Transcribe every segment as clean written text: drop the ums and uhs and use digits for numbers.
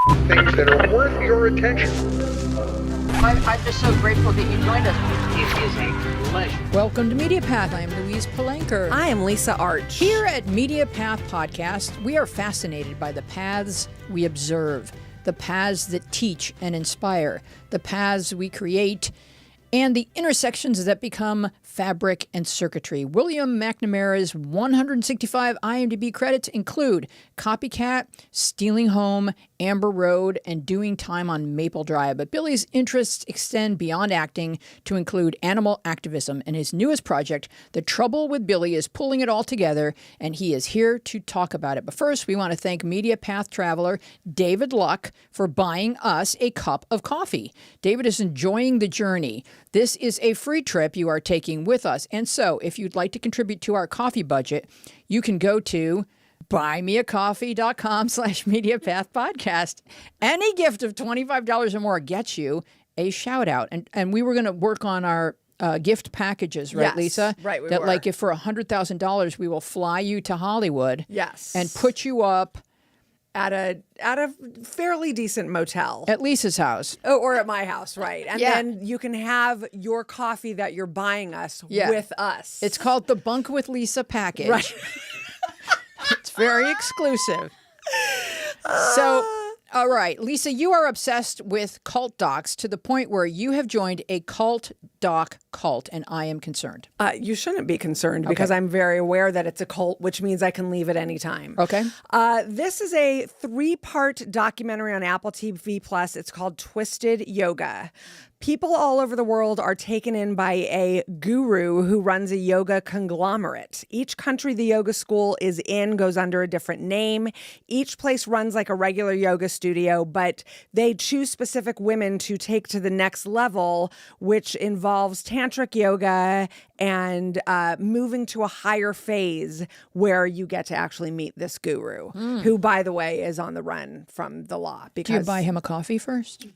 things that are worth your attention. I'm just so grateful that you joined us. It is a pleasure. Welcome to Media Path. I'm Louise Palanker. I am Lisa Arch. Here at Media Path Podcast, we are fascinated by the paths we observe, the paths that teach and inspire, the paths we create, and the intersections that become fabric and circuitry. William McNamara's 165 IMDb credits include Copycat, Stealing Home, Amber Road, and Doing Time on Maple Drive. But Billy's interests extend beyond acting to include animal activism. And his newest project, The Trouble with Billy, is pulling it all together, and he is here to talk about it. But first, we want to thank Media Path traveler David Luck for buying us a cup of coffee. David is enjoying the journey. This is a free trip you are taking with us. And so, if you'd like to contribute to our coffee budget, you can go to buymeacoffee.com/MediaPathPodcast. Any gift of $25 or more gets you a shout out. And we were going to work on our gift packages, right, Yes, Lisa? right, we that were. like if for $100,000, we will fly you to Hollywood. Yes. And put you up at a fairly decent motel. at Lisa's house. Oh, or at my house, right. And Yeah. then you can have your coffee that you're buying us Yeah. with us. It's called the Bunk with Lisa package. Right. It's very exclusive. So, all right, Lisa, you are obsessed with cult docs to the point where you have joined a cult doc cult, and I am concerned. You shouldn't be concerned because I'm very aware that it's a cult, which means I can leave at any time. Okay. This is a 3-part documentary on Apple TV Plus. It's called Twisted Yoga. People all over the world are taken in by a guru who runs a yoga conglomerate. Each country the yoga school is in goes under a different name. Each place runs like a regular yoga studio, but they choose specific women to take to the next level, which involves tantric yoga and moving to a higher phase where you get to actually meet this guru, who, by the way, is on the run from the law. Because Do you buy him a coffee first?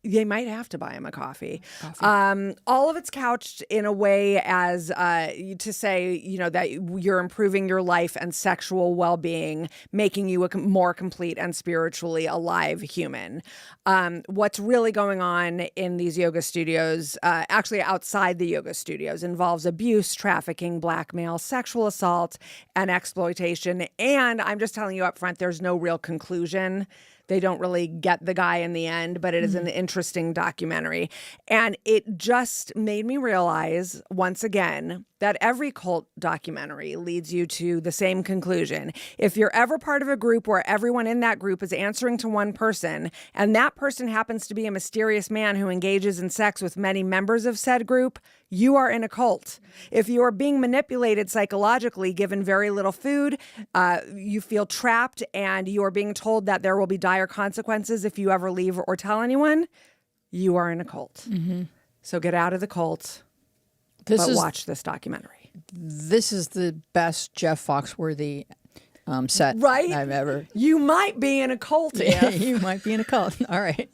they might have to buy him a coffee. All of it's couched in a way as to say, you know, that you're improving your life and sexual well-being, making you a more complete and spiritually alive human. What's really going on in these yoga studios, actually outside the yoga studios, involves abuse, trafficking, blackmail, sexual assault, and exploitation. And I'm just telling you up front, there's no real conclusion. They don't really get the guy in the end, but it is an interesting documentary. And it just made me realize, once again, that every cult documentary leads you to the same conclusion. If you're ever part of a group where everyone in that group is answering to one person, and that person happens to be a mysterious man who engages in sex with many members of said group, you are in a cult. If you are being manipulated psychologically, given very little food, you feel trapped, and you are being told that there will be dire consequences if you ever leave or tell anyone, you are in a cult. Mm-hmm. So get out of the cult. Watch this documentary. This is the best Jeff Foxworthy set Right? I've ever. You might be in a cult if. You might be in a cult. All right.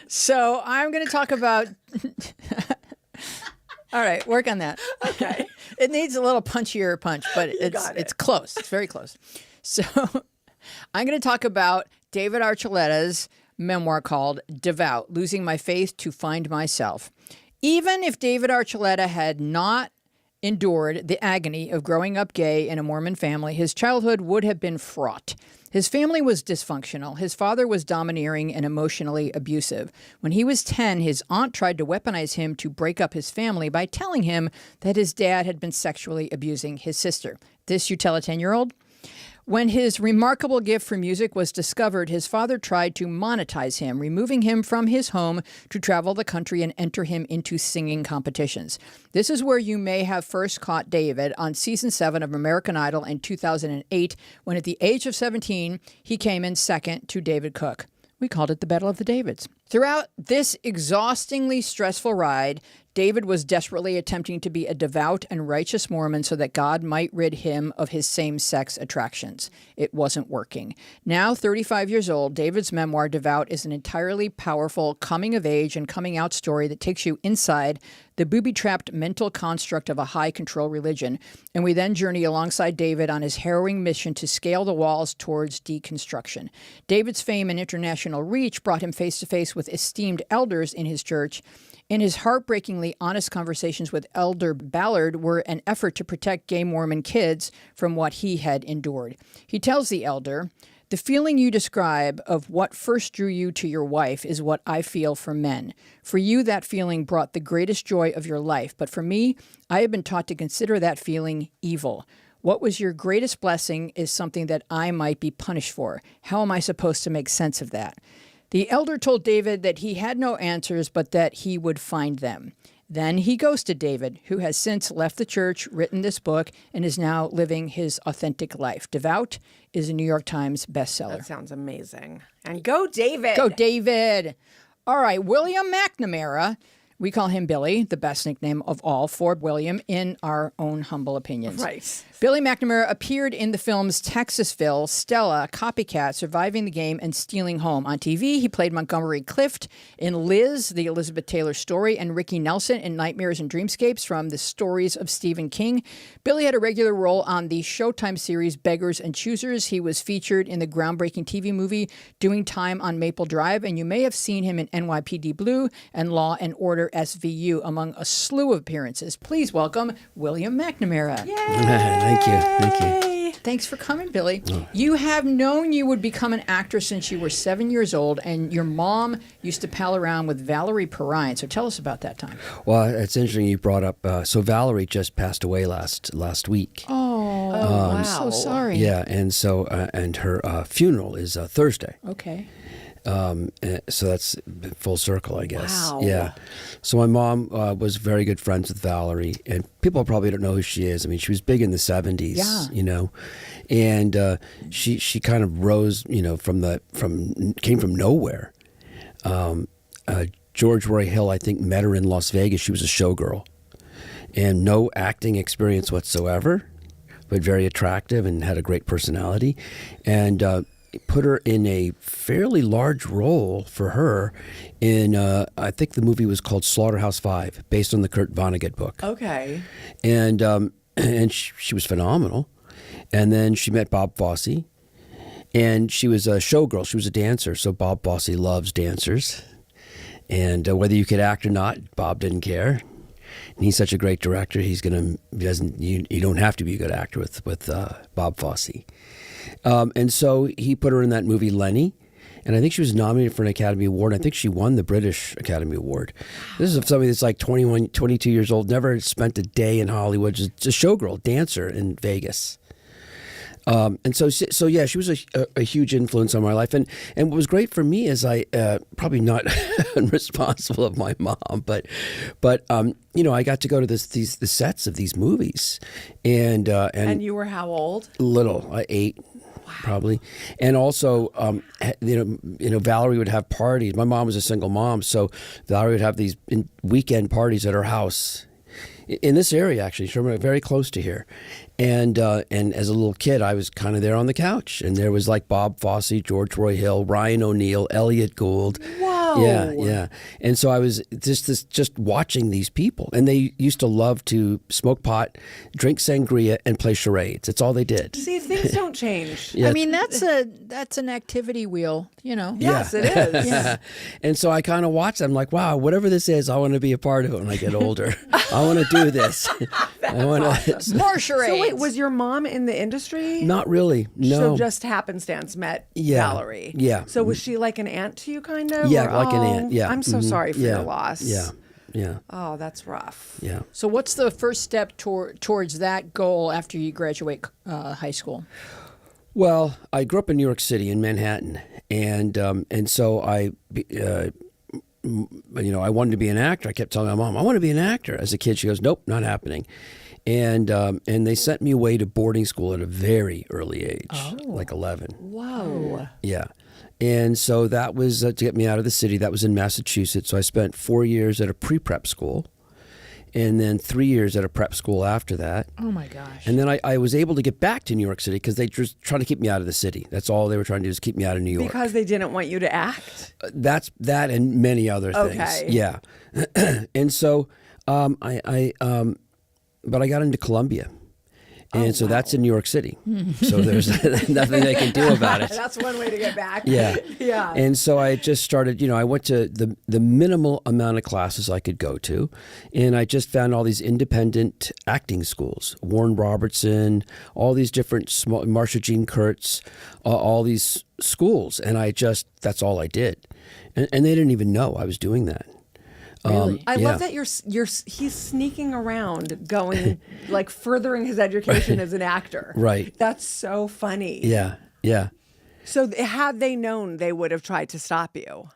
So I'm going to talk about. All right, work on that. Okay. It needs a little punchier punch, but got it. it's close. It's very close. So I'm going to talk about David Archuleta's memoir called Devout: Losing My Faith to Find Myself. Even if David Archuleta had not endured the agony of growing up gay in a Mormon family, his childhood would have been fraught. His family was dysfunctional. His father was domineering and emotionally abusive. When he was 10, his aunt tried to weaponize him to break up his family by telling him that his dad had been sexually abusing his sister. This you tell a 10-year-old? When his remarkable gift for music was discovered, his father tried to monetize him, removing him from his home to travel the country and enter him into singing competitions. This is where you may have first caught David on season 7 of American Idol in 2008, when at the age of 17, he came in second to David Cook. We called it the Battle of the Davids. Throughout this exhaustingly stressful ride, David was desperately attempting to be a devout and righteous Mormon so that God might rid him of his same-sex attractions. It wasn't working. Now, 35 years old, David's memoir, Devout, is an entirely powerful coming-of-age and coming-out story that takes you inside the booby-trapped mental construct of a high-control religion, and we then journey alongside David on his harrowing mission to scale the walls towards deconstruction. David's fame and international reach brought him face-to-face with esteemed elders in his church, and his heartbreakingly honest conversations with Elder Ballard were an effort to protect gay Mormon kids from what he had endured. He tells the elder, "The feeling you describe of what first drew you to your wife is what I feel for men. For you, that feeling brought the greatest joy of your life. But for me, I have been taught to consider that feeling evil. What was your greatest blessing is something that I might be punished for. How am I supposed to make sense of that?" The elder told David that he had no answers, but that he would find them. Then he ghosted David, who has since left the church, written this book, and is now living his authentic life. Devout is a New York Times bestseller. That sounds amazing. And go, David. Go, David. All right, William McNamara. We call him Billy, the best nickname of all for William, in our own humble opinions. Right. Billy McNamara appeared in the films Texasville, Stella, Copycat, Surviving the Game, and Stealing Home. On TV, he played Montgomery Clift in Liz, the Elizabeth Taylor story, and Ricky Nelson in Nightmares and Dreamscapes from the stories of Stephen King. Billy had a regular role on the Showtime series Beggars and Choosers. He was featured in the groundbreaking TV movie Doing Time on Maple Drive, and you may have seen him in NYPD Blue and Law and Order SVU, among a slew of appearances. Please welcome William McNamara. Yay. Thank you. Thanks for coming, Billy. You have known you would become an actor since you were 7 years old, and your mom used to pal around with Valerie Perrine. So tell us about that time. Well, it's interesting you brought up. So Valerie just passed away last week. Oh, wow. I'm so sorry. Yeah, and so and her funeral is Thursday. Okay. So that's full circle, I guess. Wow. Yeah. So my mom was very good friends with Valerie, and people probably don't know who she is. I mean, she was big in the 70s, Yeah. you know, and she kind of rose, you know, came from nowhere. George Roy Hill, I think, met her in Las Vegas. She was a showgirl, and no acting experience whatsoever, but very attractive and had a great personality, and put her in a fairly large role for her in, I think the movie was called Slaughterhouse-Five, based on the Kurt Vonnegut book. Okay. And she was phenomenal. And then she met Bob Fosse, and she was a showgirl. She was a dancer, so Bob Fosse loves dancers. And whether you could act or not, Bob didn't care. And he's such a great director. You don't have to be a good actor with Bob Fosse. And so he put her in that movie Lenny, and I think she was nominated for an Academy Award. I think she won the British Academy Award. This is somebody that's like 21, 22 years old, never spent a day in Hollywood, just a showgirl, dancer in Vegas. And so yeah, she was a huge influence on my life. And what was great for me is I probably not responsible of my mom, but you know, I got to go to the sets of these movies, and you were how old? Little, 8. Probably. And also, you know, Valerie would have parties. My mom was a single mom, so Valerie would have these weekend parties at her house in this area, actually, very close to here. And as a little kid, I was kind of there on the couch, and there was like Bob Fosse, George Roy Hill, Ryan O'Neal, Elliot Gould. Whoa. Yeah. And so I was just watching these people, and they used to love to smoke pot, drink sangria, and play charades. That's all they did. See, things don't change. Yeah. I mean, that's an activity wheel, you know. Yes, it is. Yeah. And so I kind of watched. I'm like, wow, whatever this is, I want to be a part of it when I get older. I want to do this. I want to. More charades. So wait, was your mom in the industry? Not really. No. So just happenstance met Valerie. Yeah. So was she like an aunt to you, kind of? Yeah, Or- like an aunt. Yeah. I'm so sorry for your loss. Yeah. Oh, that's rough. Yeah. So what's the first step towards that goal after you graduate high school? Well, I grew up in New York City, in Manhattan, and so I wanted to be an actor. I kept telling my mom, I want to be an actor. As a kid, she goes, nope, not happening. And they sent me away to boarding school at a very early age, like 11. Whoa. Yeah. And so that was to get me out of the city. That was in Massachusetts. So I spent 4 years at a pre-prep school and then 3 years at a prep school after that. Oh, my gosh. And then I was able to get back to New York City because they just trying to keep me out of the city. That's all they were trying to do is keep me out of New York. Because they didn't want you to act? That's that and many other things. Okay. Yeah. And so but I got into Columbia. And so that's in New York City. So there's nothing they can do about it. That's one way to get back. Yeah. Yeah. And so I just started, I went to the minimal amount of classes I could go to. And I just found all these independent acting schools, Warren Robertson, all these different small, Marsha Jean Kurtz, all these schools. And that's all I did. And they didn't even know I was doing that. Really? I love that he's sneaking around, going like furthering his education as an actor. Right. That's so funny. Yeah. Yeah. So had they known, they would have tried to stop you.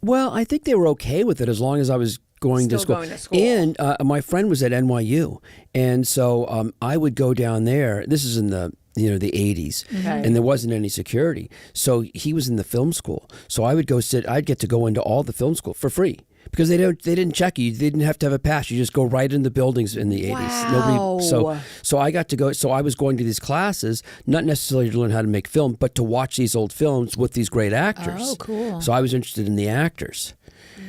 Well, I think they were okay with it as long as I was going to Still school. going to school. And my friend was at NYU, and so I would go down there. This is in the the 80s, and there wasn't any security. So he was in the film school. So I would go sit. I'd get to go into all the film school for free. Because they didn't check you. They didn't have to have a pass. You just go right in the buildings in the 80s. Wow. So I got to go. So I was going to these classes, not necessarily to learn how to make film, but to watch these old films with these great actors. Oh, cool. So I was interested in the actors.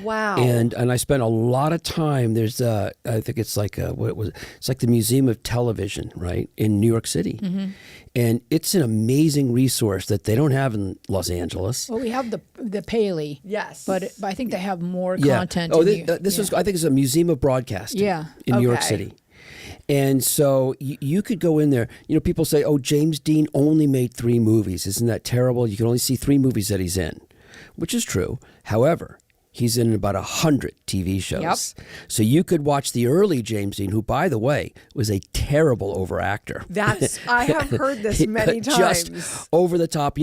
Wow. And I spent a lot of time. There's I think it's like it's like the Museum of Television, right, in New York City, and it's an amazing resource that they don't have in Los Angeles. Well, we have the Paley. Yes. But I think they have more Yeah. content. Oh, in this was I think it's a Museum of Broadcasting. Yeah. In New York Okay. City. And so you could go in there. People say, "Oh, James Dean only made 3 movies. Isn't that terrible? You can only see 3 movies that he's in," which is true. However, he's in about 100 TV shows. Yep. So you could watch the early James Dean, who, by the way, was a terrible overactor. I have heard this many times. Just over the top.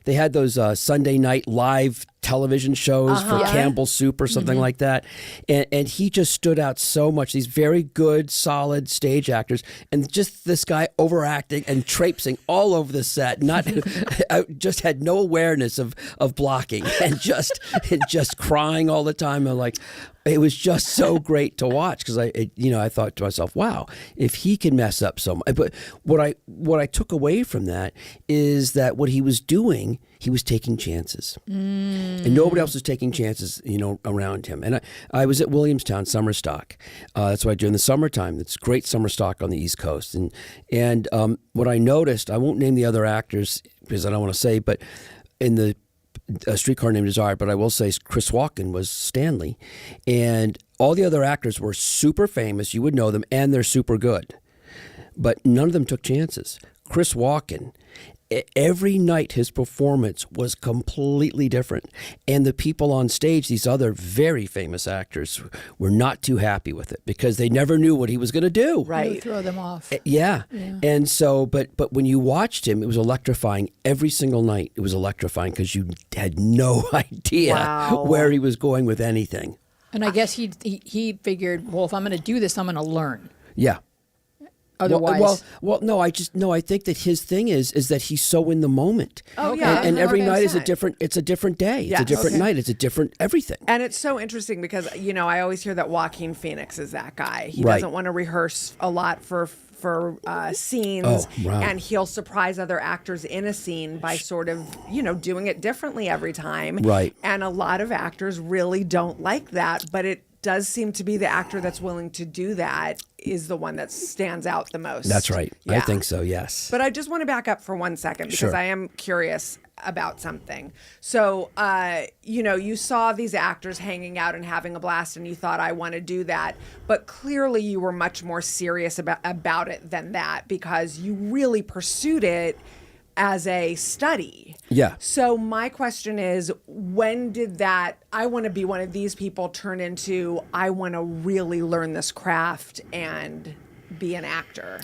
They had those Sunday night live television shows for Campbell Soup or something like that. And he just stood out so much. These very good, solid stage actors. And just this guy overacting and traipsing all over the set. I just had no awareness of blocking and just crying all the time. I'm like, it was just so great to watch because I thought to myself, wow, if he can mess up so much. But what I took away from that is that what he was doing, he was taking chances, and nobody else was taking chances, around him. And I was at Williamstown summer stock. That's what I do in the summertime. It's great summer stock on the East Coast. And what I noticed, I won't name the other actors because I don't want to say, but in the A Streetcar Named Desire, but I will say Chris Walken was Stanley. And all the other actors were super famous. You would know them, and they're super good. But none of them took chances. Chris Walken, every night his performance was completely different. And the people on stage, these other very famous actors, were not too happy with it because they never knew what he was going to do. You Right. throw them off. Yeah. And so, but when you watched him, it was electrifying every single night. It was electrifying because you had no idea Wow. where he was going with anything. And I guess he figured, well, if I'm going to do this, I'm going to learn. Yeah. Otherwise, No. I think that his thing is that he's so in the moment. Oh, yeah. And every Okay. night is a different. It's a different day. It's Yes. a different night. It's a different everything. And it's so interesting because, I always hear that Joaquin Phoenix is that guy. He Right. doesn't want to rehearse a lot for scenes, Oh, wow. and he'll surprise other actors in a scene by sort of, doing it differently every time. Right. And a lot of actors really don't like that, but it does seem to be the actor that's willing to do that is the one that stands out the most. That's right. I Yeah. think so. Yes. But I just want to back up for 1 second because Sure. I am curious about something. So, you saw these actors hanging out and having a blast and you thought, I want to do that. But clearly you were much more serious about it than that because you really pursued it as a study. Yeah. So my question is, when did that, I want to be one of these people, turn into, I want to really learn this craft and be an actor?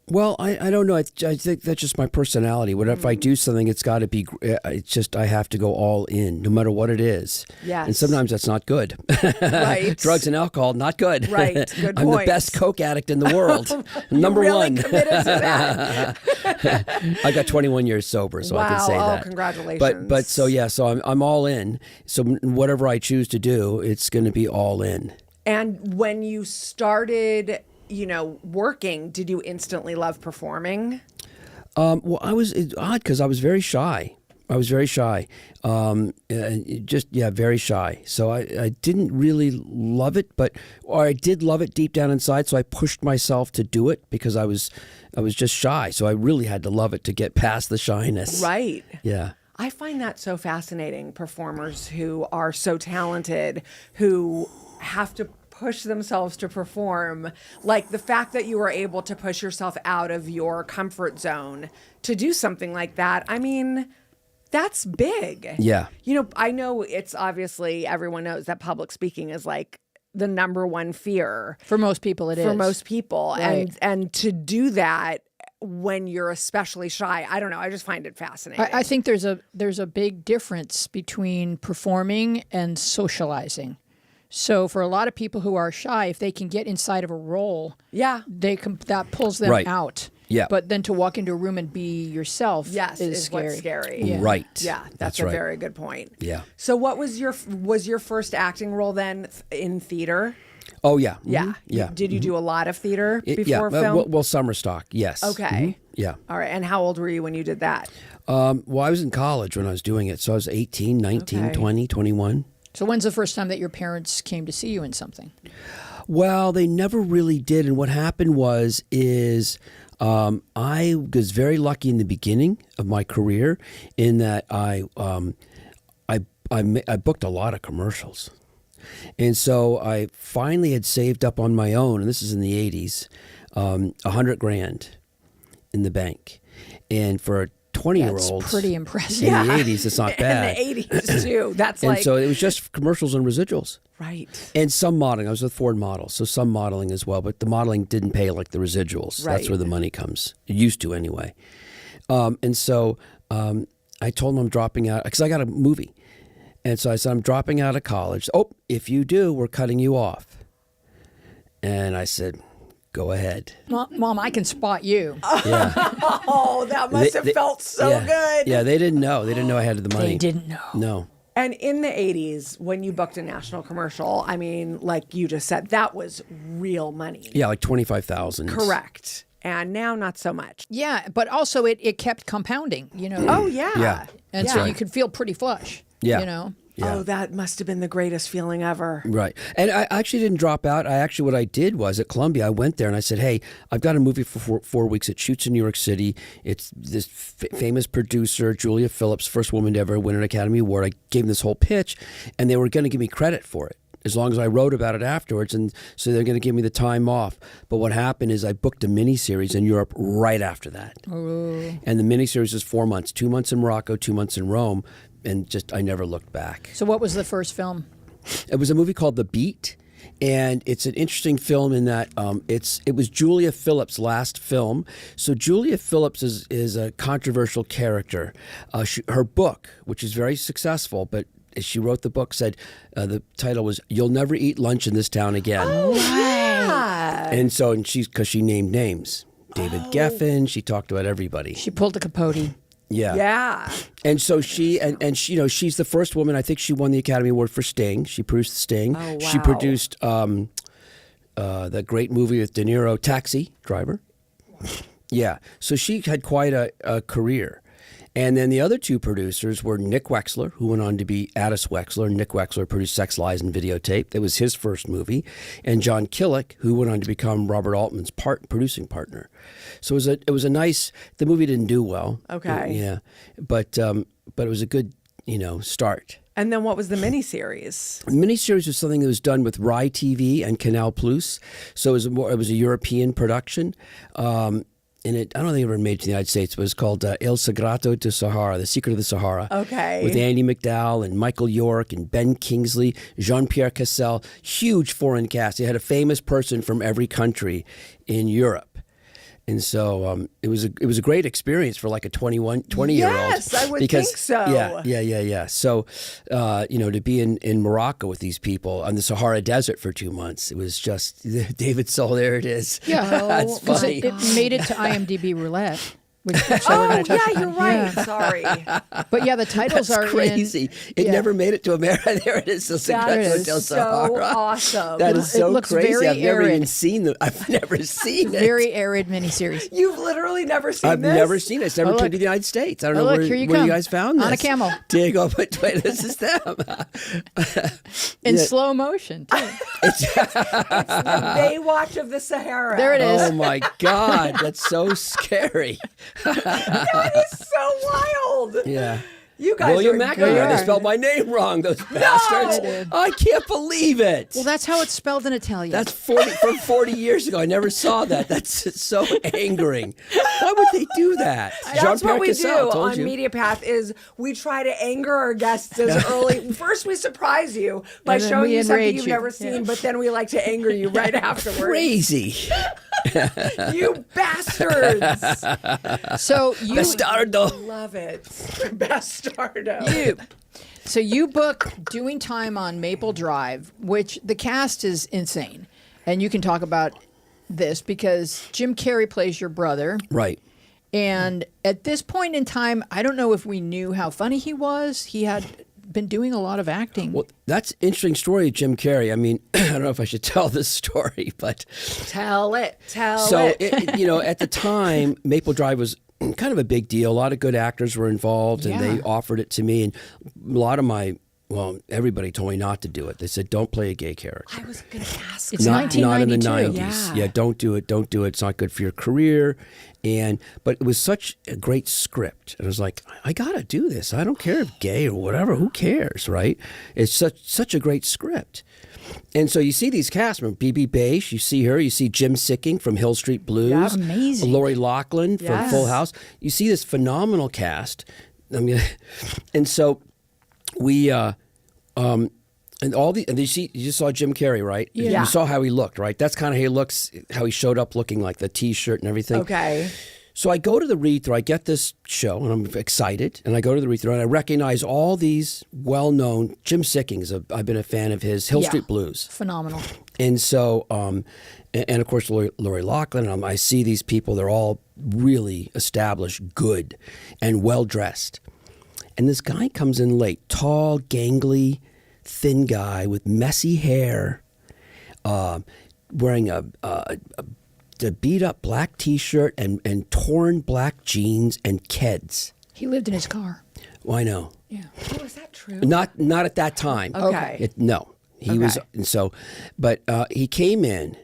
Well, I don't know. I think that's just my personality. Whatever if I do something, it's got to be. It's just I have to go all in, no matter what it is. Yes. And sometimes that's not good. Right. Drugs and alcohol, not good. Right. Good I'm the point. best coke addict in the world. Number really one. committed to that. I got 21 years sober, so I can say Wow. that. Oh, congratulations. But so yeah, so I'm all in. So whatever I choose to do, it's going to be all in. And when you started, working, did you instantly love performing? Well, it's odd because I was very shy. Very shy. Very shy. So I didn't really love it, or I did love it deep down inside. So I pushed myself to do it because I was just shy. So I really had to love it to get past the shyness. Right. Yeah. I find that so fascinating. Performers who are so talented, who have to push themselves to perform, like the fact that you were able to push yourself out of your comfort zone to do something like that. I mean, that's big. Yeah. I know it's obviously everyone knows that public speaking is like the number one fear For most people, it is. for most people. Right. And to do that when you're especially shy, I don't know. I just find it fascinating. I think there's a big difference between performing and socializing. So for a lot of people who are shy, if they can get inside of a role, Yeah. that pulls them Right. out. Yeah. But then to walk into a room and be yourself Yes, is is scary. what's scary. Yeah. Right. Yeah, that's a right. very good point. Yeah. So what was your first acting role then in theater? Oh yeah. Yeah. Mhm. Yeah. Did you do a lot of theater before yeah. film? Well, summer stock. Yes. Okay. Mhm. Yeah. All right. And how old were you when you did that? Well, I was in college when I was doing it. So I was 18, 19, Okay. 20, 21. So when's the first time that your parents came to see you in something? Well, they never really did. And what happened is I was very lucky in the beginning of my career in that I booked a lot of commercials. And so I finally had saved up on my own, and this is in the 80s, $100,000 in the bank. And for a 20-year-old, That's pretty impressive. in the 80s, it's not bad. In the 80s too. That's And like so it was just commercials and residuals. right. And some modeling. I was with Ford Models, so some modeling as well. But the modeling didn't pay like the residuals. Right. That's where the money comes. It used to anyway. And so I told them I'm dropping out because I got a movie. And so I said, I'm dropping out of college. Oh, if you do, we're cutting you off. And I said, go ahead. Mom, I can spot you. Yeah. Oh, that must have felt so yeah. good. Yeah, they didn't know. They didn't know I had the money. They didn't know. No. And in the 80s, when you booked a national commercial, I mean, like you just said, that was real money. Yeah, like 25,000. Correct. And now not so much. Yeah, but also it kept compounding, Oh, yeah. Yeah. And so you could feel pretty flush. Yeah. You know? Yeah. Oh, that must have been the greatest feeling ever. Right. And I actually didn't drop out. What I did was at Columbia, I went there and I said, hey, I've got a movie for 4 weeks. It shoots in New York City. It's this famous producer, Julia Phillips, first woman to ever win an Academy Award. I gave them this whole pitch and they were going to give me credit for it as long as I wrote about it afterwards. And so they're going to give me the time off. But what happened is I booked a miniseries in Europe right after that. Ooh. And the miniseries was 4 months, 2 months in Morocco, 2 months in Rome. And I never looked back. So what was the first film? It was a movie called The Beat, and it's an interesting film in that it was Julia Phillips' last film. So Julia Phillips is a controversial character. Her book, which is very successful, but as she wrote the book, said the title was "You'll Never Eat Lunch in This Town Again." Yeah. And she's because she named names. David Geffen. She talked about everybody. She pulled a Capote. Yeah. Yeah. And so she she's the first woman. I think she won the Academy Award for Sting. She produced Sting. Oh, She wow. produced the great movie with De Niro, Taxi Driver. Yeah. So she had quite a career. And then the other two producers were Nick Wexler, who went on to be Addis Wexler. Nick Wexler produced Sex, Lies, and Videotape. That was his first movie. And John Killick, who went on to become Robert Altman's producing partner. So it was a nice. The movie didn't do well. Okay. Yeah, but it was a good start. And then what was the miniseries? The miniseries was something that was done with Rai TV and Canal Plus. So it was a European production. And I don't think it ever made it to the United States, but it was called El Secreto de Sahara, The Secret of the Sahara. Okay. With Andy McDowell and Michael York and Ben Kingsley, Jean-Pierre Cassel, huge foreign cast. They had a famous person from every country in Europe. And so it was a great experience for like a 20-year-old. Yes, I would think so. Yeah. So, to be in Morocco with these people on the Sahara Desert for 2 months, it was just David Soul. There it is. Yeah, That's because funny. it made it to IMDb Roulette. Which, so we're Oh, gonna touch yeah, on. you're right. Yeah. Sorry. But yeah, the titles That's are crazy. It yeah. never made it to America. There it is. The That Secreto is del so Sahara. awesome. That is It so looks crazy. very I've never arid. even seen them. I've never seen it. very arid miniseries. You've literally never seen I've this? never seen it. It's never Oh, came look. to the United States. I don't Oh, know look, where here you you come. guys found this. On a camel. Diego, but wait, this is them. In Yeah. slow motion, too. Baywatch of the Sahara. There it is. Oh my God, that's so scary. That is so wild. Yeah. You guys William are McNamara. good. They spelled my name wrong, those bastards. They did. I can't believe it. Well, that's how it's spelled in Italian. That's from 40 years ago. I never saw that. That's so angering. Why would they do that? That's Jean-Pierre what we Cassel do told on you. Media Path is we try to anger our guests as early. First, we surprise you by And then showing we you something enrage you've you. never seen, but then we like to anger you right afterwards. Crazy. You bastards! so you Bastardo. Love it, bastardo. So you book doing time on Maple Drive, which the cast is insane. And you can talk about this because Jim Carrey plays your brother. Right. And at this point in time, I don't know if we knew how funny he was. He had been doing a lot of acting. Well, that's an interesting story, Jim Carrey. I mean, I don't know if I should tell this story, but Tell it. so at the time, Maple Drive was kind of a big deal. A lot of good actors were involved, and they Yeah. offered it to me. And a lot of everybody told me not to do it. They said, "Don't play a gay character." I was going to ask. It's Not in the 1992. 90s. Yeah. Don't do it. Don't do it. It's not good for your career. But it was such a great script. And I was like, I got to do this. I don't care if gay or whatever. Who cares, right? It's such a great script. And so you see these cast members, BB Bache, you see her, you see Jim Sicking from Hill Street Blues. Yeah, amazing. Lori Loughlin from Yes. Full House. You see this phenomenal cast. I mean, and so we, and you just saw Jim Carrey, right? Yeah. You saw how he looked, right? That's kind of how he looks, how he showed up looking, like the T-shirt and everything. Okay. So I go to the read-through. I get this show, and I'm excited. And I go to the read-through, and I recognize all these well-known. Jim Sickings, I've been a fan of his. Hill Yeah. Street Blues. Phenomenal. And so, and of course, Lori Loughlin. I see these people. They're all really established, good, and well-dressed. And this guy comes in late, tall, gangly, thin guy with messy hair, wearing a beat-up black T-shirt and torn black jeans and Keds. He lived in his car. Well, I know. Yeah. Oh, is that true? Not at that time. Okay. No, he was. Okay. And so, but he came in,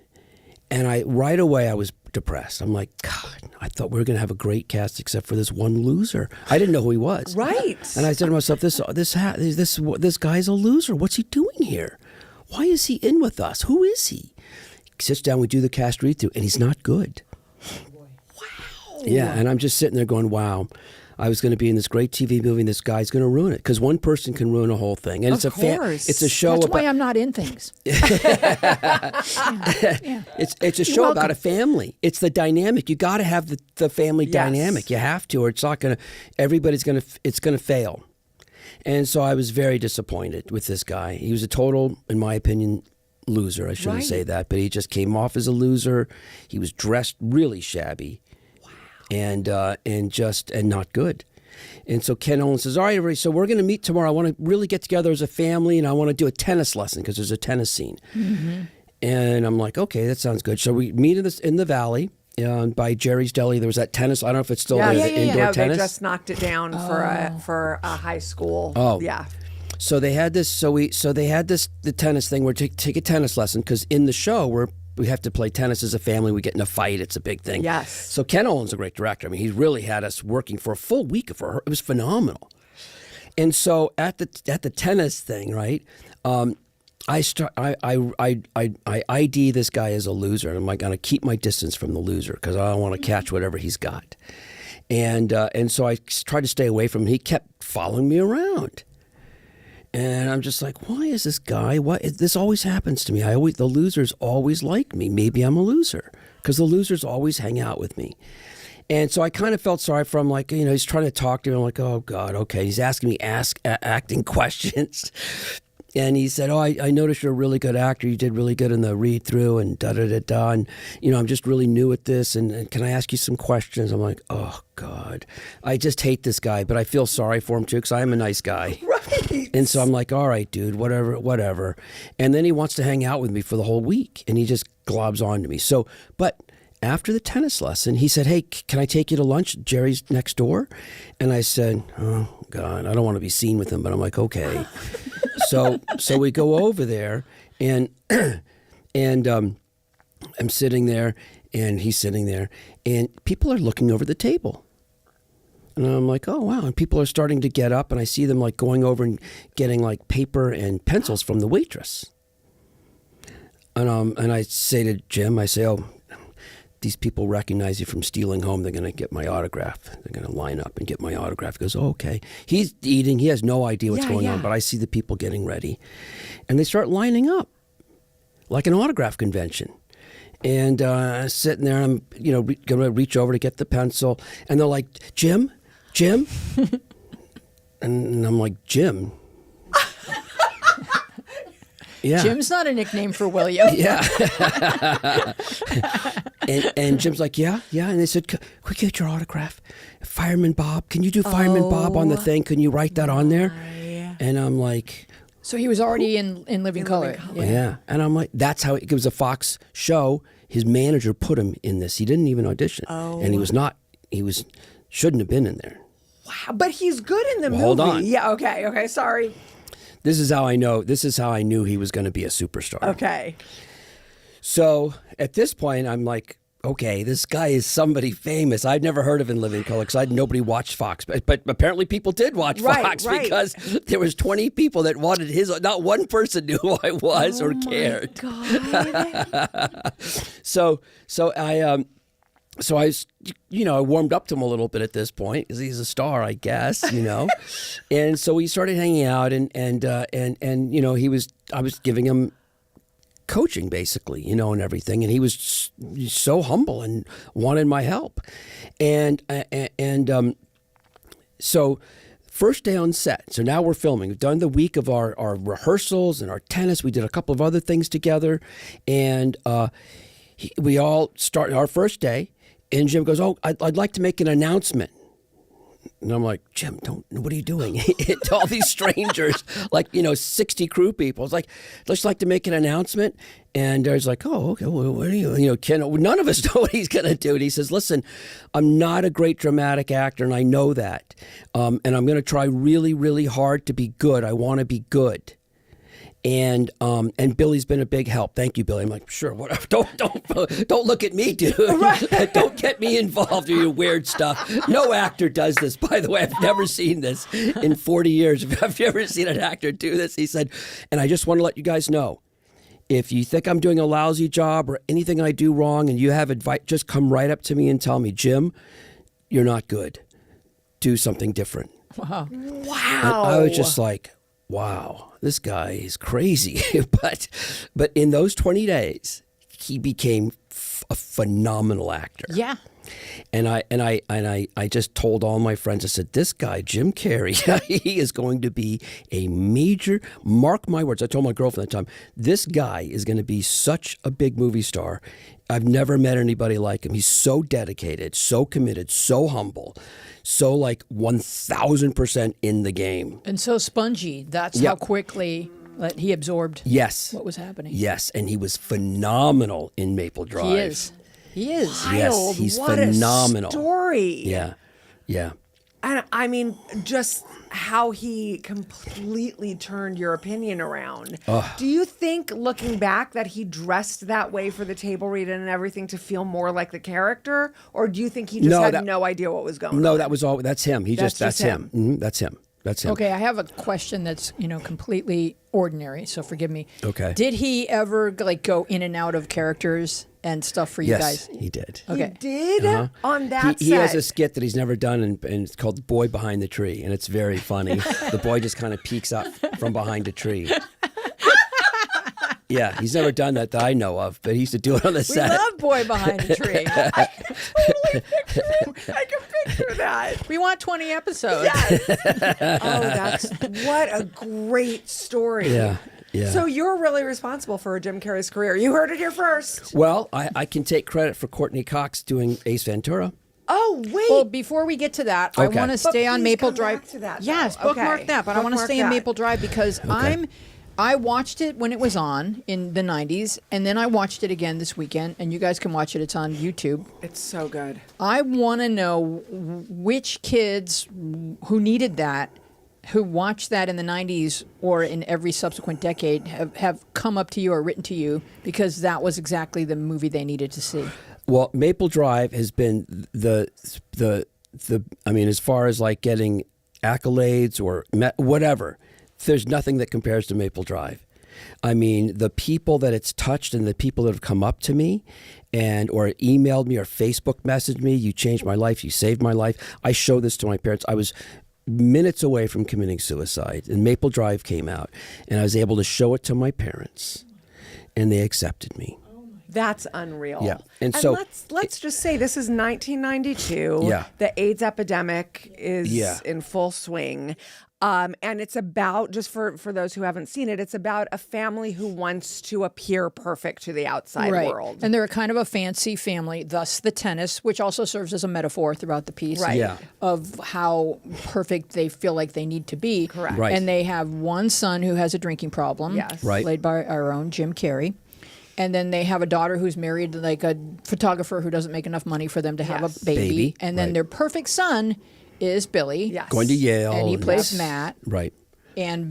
and right away I was depressed. I'm like, God, I thought we were going to have a great cast except for this one loser. I didn't know who he was. Right. And I said to myself, this guy's a loser. What's he doing here? Why is he in with us? Who is he? He sits down, we do the cast read through, and he's not good. Wow. Yeah, and I'm just sitting there going, wow. I was going to be in this great TV movie, and this guy's going to ruin it because one person can ruin a whole thing, and Of course. it's a show That's about why I'm not in things. it's a show about a family. It's the dynamic. You got to have the family Yes. dynamic. You have to, or it's not going to. It's going to fail. And so I was very disappointed with this guy. He was a total, in my opinion, loser. I shouldn't Right. say that, but he just came off as a loser. He was dressed really shabby. And not good. And so Ken Olin says, all right, everybody, so we're going to meet tomorrow. I want to really get together as a family, and I want to do a tennis lesson because there's a tennis scene. Mm-hmm. And I'm like, okay, that sounds good. So we meet in the valley by Jerry's Deli. There was that tennis. I don't know if it's still there, the indoor No, tennis. they just knocked it down for a high school. Oh. Yeah. So they had this. The tennis thing where to take a tennis lesson because in the show we have to play tennis as a family. We get in a fight. It's a big thing. Yes. So Ken Olin's a great director. I mean, he really had us working for a full week for her. It was phenomenal. And so at the tennis thing, right? I ID this guy as a loser, and I'm like, going to keep my distance from the loser because I don't want to catch whatever he's got. And so I tried to stay away from him. He kept following me around. And I'm just like, why is this guy? This always happens to me. The losers always like me. Maybe I'm a loser. because the losers always hang out with me. And so I kind of felt sorry for him, like, you know, he's trying to talk to me. I'm like, oh, God, okay. He's asking me acting questions. And he said, oh, I noticed you're a really good actor. You did really good in the read-through and da-da-da-da. And, you know, I'm just really new at this. And can I ask you some questions? I'm like, oh, God. I just hate this guy, but I feel sorry for him, too, because I am a nice guy. Right. And so I'm like, all right, dude, whatever. And then he wants to hang out with me for the whole week. And he just globs on to me. So, but... after the tennis lesson, he said, hey, can I take you to lunch? Jerry's next door. And I said, oh, God, I don't want to be seen with him. But I'm like, okay. So we go over there, and I'm sitting there, and he's sitting there, and people are looking over the table. And I'm like, oh, wow. And people are starting to get up, and I see them like going over and getting like paper and pencils from the waitress. And I say to Jim, I say, oh, these people recognize you from stealing home. They're going to get my autograph. They're going to line up and get my autograph. He goes, oh, okay. He's eating. He has no idea what's going on, but I see the people getting ready. And they start lining up like an autograph convention. And sitting there, and I'm, you know, going to reach over to get the pencil. And they're like, Jim? And I'm like, Jim? Yeah. Jim's not a nickname for William. Yeah. and Jim's like, yeah. And they said, could we get your autograph? Fireman Bob, can you do Fireman Bob on the thing? Can you write that on there? And I'm like... So he was already in Living Color. Yeah. And I'm like, that's how it was a Fox show. His manager put him in this. He didn't even audition. And shouldn't have been in there. Wow, but he's good in the movie. Hold on. Yeah, okay, sorry. This is how I knew he was going to be a superstar. Okay. So at this point, I'm like, okay, this guy is somebody famous. I'd never heard of In Living Color because nobody watched Fox. But apparently people did watch Fox because there was 20 people that wanted his. Not one person knew who I was or cared. God. So I I warmed up to him a little bit at this point because he's a star, I guess, you know. And so we started hanging out, and you know, I was giving him coaching basically, you know, and everything, and he was so humble and wanted my help. And so first day on set. So now we're filming. We've done the week of our rehearsals and our tennis. We did a couple of other things together, and we all start our first day. And Jim goes, oh, I'd like to make an announcement. And I'm like, Jim, what are you doing? To all these strangers, like, you know, 60 crew people. It's like, let's like to make an announcement. And he's like, oh, okay, well, what are you Ken, none of us know what he's going to do. And he says, listen, I'm not a great dramatic actor, and I know that. And I'm going to try really, really hard to be good. I want to be good. And Billy's been a big help. Thank you, Billy. I'm like, sure, whatever. Don't look at me, dude. Right. Don't get me involved in your weird stuff. No actor does this, by the way. I've never seen this in 40 years. Have you ever seen an actor do this? He said, and I just want to let you guys know, if you think I'm doing a lousy job or anything I do wrong and you have advice, just come right up to me and tell me, Jim, you're not good. Do something different. Wow. And I was just like, wow, this guy is crazy. but in those 20 days, he became a phenomenal actor. Yeah. And I just told all my friends, I said, this guy, Jim Carrey, he is going to be a major, mark my words. I told my girlfriend at the time, this guy is going to be such a big movie star. I've never met anybody like him. He's so dedicated, so committed, so humble, so like 1,000% in the game. And so spongy. That's how quickly he absorbed what was happening. Yes, and he was phenomenal in Maple Drive. He is. Yes, he's what phenomenal. A story. Yeah. And I mean, just how he completely turned your opinion around. Do you think, looking back, that he dressed that way for the table read and everything to feel more like the character? Or do you think he just had no idea what was going on? No, that's him. That's him. Mm-hmm, that's him. That's him. Okay, I have a question that's, completely ordinary, so forgive me. Okay. Did he ever go in and out of characters and stuff for you guys? Yes, he did. Okay. He did? On that set? He has a skit that he's never done, and it's called The Boy Behind the Tree, and it's very funny. The boy just kind of peeks up from behind a tree. Yeah, he's never done that I know of, but he used to do it on the We set. love Boy Behind the Tree. I can totally picture it. I can picture that. We want 20 episodes. Yes. What a great story. Yeah, yeah. So you're really responsible for Jim Carrey's career. You heard it here first. Well, I can take credit for Courtney Cox doing Ace Ventura. Oh, wait. Well, before we get to that, I Okay. want to But stay on please Maple come Drive. back to that, though. Yes, Okay. bookmark that. But I want to Bookmark stay on that. Maple Drive because I watched it when it was on in the 90s, and then I watched it again this weekend, and you guys can watch it. It's on YouTube. It's so good. I want to know which kids who needed that, who watched that in the 90s or in every subsequent decade, have come up to you or written to you because that was exactly the movie they needed to see. Well, Maple Drive has been the I mean, as far as like getting accolades or whatever, there's nothing that compares to Maple Drive. I mean, the people that it's touched and the people that have come up to me and or emailed me or Facebook messaged me, you changed my life, you saved my life. I show this to my parents. I was minutes away from committing suicide, and Maple Drive came out, and I was able to show it to my parents, and they accepted me. That's unreal. Yeah. And so let's just say this is 1992. Yeah. The AIDS epidemic is Yeah. in full swing. And it's about, just for those who haven't seen it, it's about a family who wants to appear perfect to the outside world. And they're kind of a fancy family, thus the tennis, which also serves as a metaphor throughout the piece Right. Yeah. of how perfect they feel like they need to be. Correct. Right. And they have one son who has a drinking problem, Yes. Right. played by our own Jim Carrey. And then they have a daughter who's married to like a photographer who doesn't make enough money for them to have Yes. a baby. Baby, And then right. their perfect son is Billy. Yes. Going to Yale. And he plays yes. Matt. Right.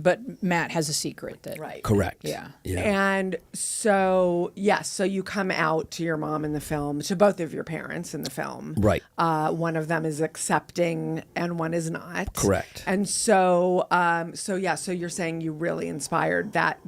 But Matt has a secret that Right. Correct. Yeah. Yeah. And so, yes, so you come out to your mom in the film, to both of your parents in the film. Right. One of them is accepting and one is not. Correct. And so, so you're saying you really inspired that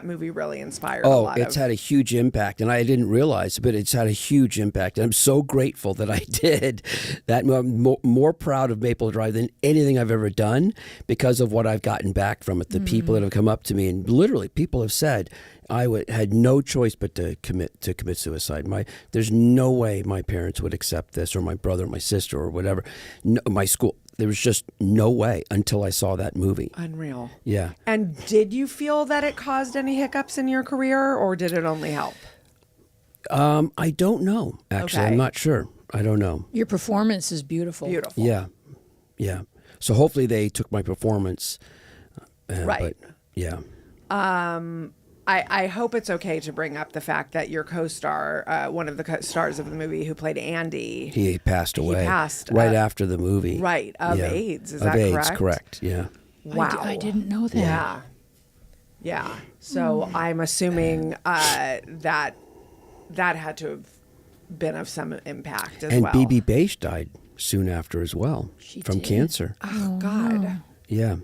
movie really inspired a Oh, lot it's of. had a huge impact, and I didn't realize, but it's had a huge impact. And I'm so grateful that I did that. I'm more proud of Maple Drive than anything I've ever done because of what I've gotten back from it. The people that have come up to me, and literally people have said, had no choice but to commit suicide. There's no way my parents would accept this, or my brother, or my sister, or whatever. No, my school. There was just no way until I saw that movie. Unreal. Yeah. And did you feel that it caused any hiccups in your career, or did it only help? I don't know. Actually, Okay. I'm not sure. I don't know. your performance is beautiful. Beautiful. Yeah, yeah. So hopefully they took my performance. Right. But yeah. I hope it's okay to bring up the fact that your co-star, one of the co-stars of the movie who played Andy, He passed away. passed, right after the movie. right, of Yeah. AIDS. Is of that AIDS, correct? Yeah. Wow. I didn't know that. Yeah. Yeah. So I'm assuming that had to have been of some impact as And well. BB Beige died soon after as well from did? cancer. Oh, God. Yeah.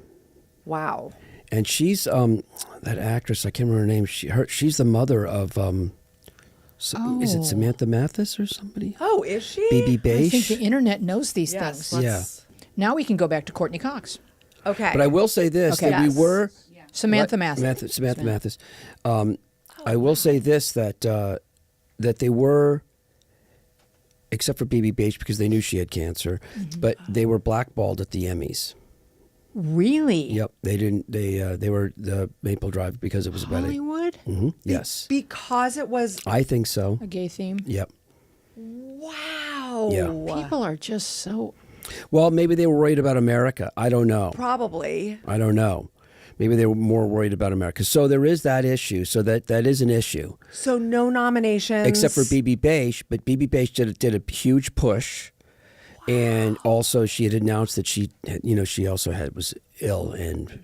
Wow. And she's that actress. I can't remember her name. She's the mother of. Is it Samantha Mathis or somebody? Oh, is she? BB I Beige. think the internet knows these Yes. things. let's- Now we can go back to Courtney Cox. Okay. But I will say this: Okay. that Yes. we were. Samantha Right, Mathis. Samantha Mathis. I will say this that they were, except for BB Beige because they knew she had cancer, but they were blackballed at the Emmys. Really? Yep, they didn't. They were the Maple Drive because it was about it. Hollywood? Yes, because it was. I think so. A gay theme? Yep. Wow. Yeah. People are just so. Well, maybe they were worried about America. I don't know. Probably. I don't know. Maybe they were more worried about America. So there is that issue. So that is an issue. So no nominations. Except for BB Beige, but BB Beige did a huge push, and also she had announced that she also was ill, and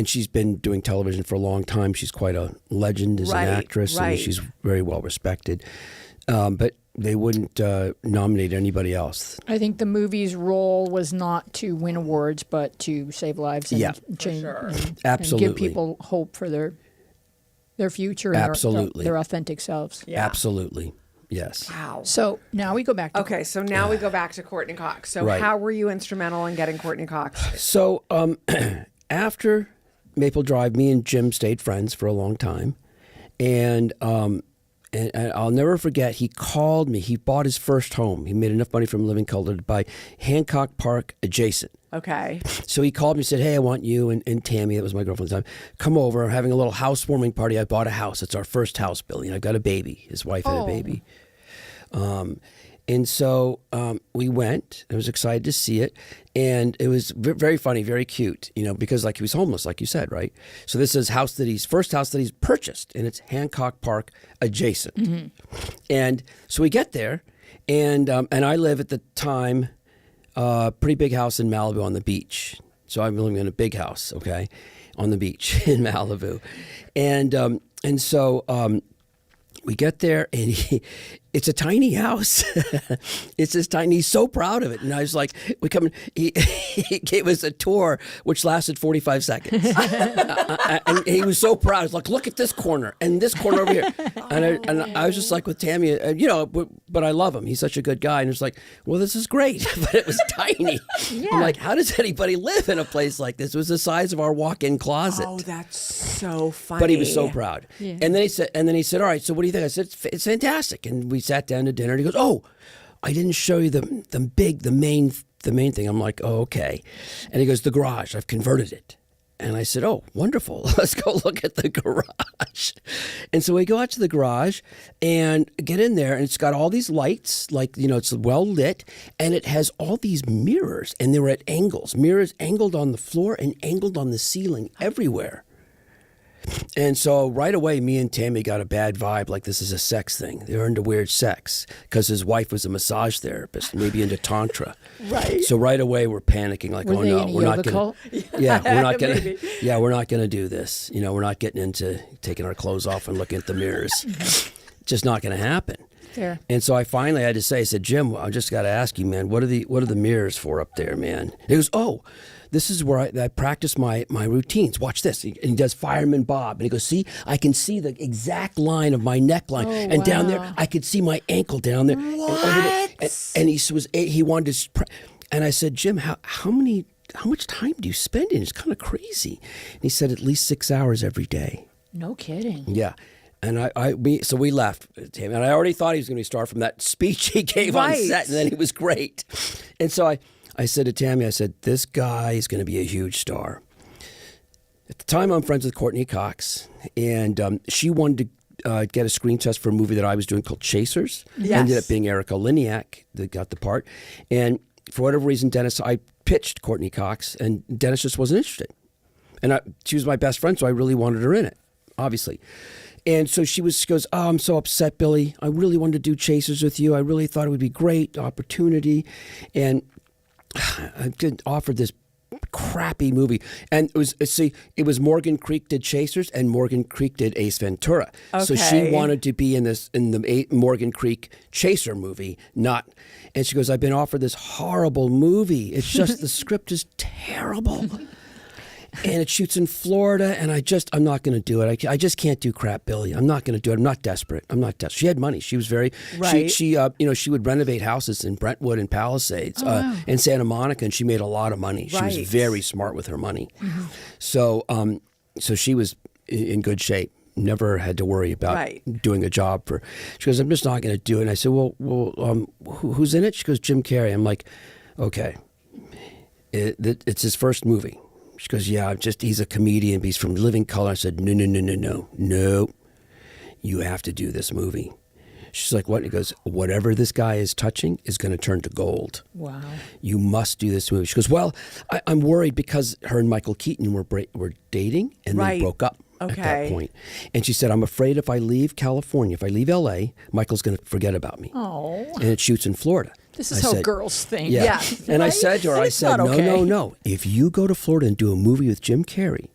she's been doing television for a long time. She's quite a legend as Right, an actress, right. and she's very well respected. But they wouldn't nominate anybody else. I think the movie's role was not to win awards, but to save lives and Yeah. change, and Absolutely. give people hope for their future and Absolutely. their authentic selves. Yeah. Absolutely, yes. Wow. So now we go back to Okay, so now we go back to Courtney Cox. So Right. how were you instrumental in getting Courtney Cox? So after Maple Drive, me and Jim stayed friends for a long time. And I'll never forget, he called me. He bought his first home. He made enough money from living color to buy Hancock Park adjacent. Okay. So he called me and said, hey, I want you and Tammy, that was my girlfriend at the time, come over. I'm having a little housewarming party. I bought a house. It's our first house building. I've got a baby. His wife had a baby. And so we went. I was excited to see it. And it was very funny, very cute, because like he was homeless, like you said, right? So this is first house that he's purchased, and it's Hancock Park adjacent. Mm-hmm. And so we get there, and I live at the time, pretty big house in Malibu on the beach. So I'm living in a big house, okay, on the beach in Malibu. And so we get there, and it's a tiny house. It's this tiny. He's so proud of it. And I was like, he gave us a tour, which lasted 45 seconds. And he was so proud. He's like, look at this corner and this corner over here. And I was just like with Tammy, but I love him. He's such a good guy. And it's like, well, this is great. But it was tiny. Yeah. I'm like, how does anybody live in a place like this? It was the size of our walk-in closet. Oh, that's so funny. But he was so proud. Yeah. And then he said, all right, so what do you think? I said, it's fantastic. And we sat down to dinner, and he goes, oh, I didn't show you the main thing. I'm like, oh, okay. And he goes, the garage, I've converted it. And I said, oh, wonderful. Let's go look at the garage. And so we go out to the garage and get in there, and it's got all these lights, it's well lit, and it has all these mirrors, and they were at angles. Mirrors angled on the floor and angled on the ceiling everywhere. And so right away, me and Tammy got a bad vibe, like this is a sex thing. They were into weird sex because his wife was a massage therapist, maybe into tantra. Right. So right away, we're panicking, like, were oh they no, in a we're not yoga going cult? to. Yeah, we're not going to do this. We're not getting into taking our clothes off and looking at the mirrors. Just not going to happen. Fair. And so I finally had to say, I said, Jim, I just got to ask you, man, what are the mirrors for up there, man? And he goes, oh, this is where I practice my routines. Watch this. And he does Fireman Bob. And he goes, see, I can see the exact line of my neckline. And down there, I could see my ankle down there. What? And he wanted to, and I said, Jim, how much time do you spend in it? It's kind of crazy. And he said, at least 6 hours every day. No kidding. Yeah. And so we left him, and I already thought he was going to be star from that speech he gave on set, and then he was great. And so I said to Tammy, I said, this guy is going to be a huge star. At the time, I'm friends with Courtney Cox, and she wanted to get a screen test for a movie that I was doing called Chasers. Yes. Ended up being Erica Liniak that got the part. And for whatever reason, I pitched Courtney Cox, and Dennis just wasn't interested. And she was my best friend, so I really wanted her in it, obviously. And so she goes, oh, I'm so upset, Billy. I really wanted to do Chasers with you. I really thought it would be great opportunity. And I offered this crappy movie. And it was Morgan Creek did Chasers and Morgan Creek did Ace Ventura. Okay. So she wanted to be in the Morgan Creek Chaser movie, not. And she goes, I've been offered this horrible movie. It's just the script is terrible. And it shoots in Florida, and I'm not going to do it. I just can't do crap, Billy. I'm not going to do it. I'm not desperate. She had money. She was very, right. She would renovate houses in Brentwood and Palisades and Santa Monica, and she made a lot of money. She was very smart with her money. Mm-hmm. So she was in good shape. Never had to worry about doing a job for. She goes, I'm just not going to do it. And I said, well, who's in it? She goes, Jim Carrey. I'm like, okay, it's his first movie. She goes, yeah, he's a comedian, but he's from Living Color. I said, no, you have to do this movie. She's like, what? And he goes, whatever this guy is touching is going to turn to gold. Wow. You must do this movie. She goes, well, I'm worried because her and Michael Keaton were dating, and they broke up at that point. And she said, I'm afraid if I leave California, if I leave L.A., Michael's going to forget about me. Oh. And it shoots in Florida. This is how girls think. Yeah. And I said to her, no. If you go to Florida and do a movie with Jim Carrey,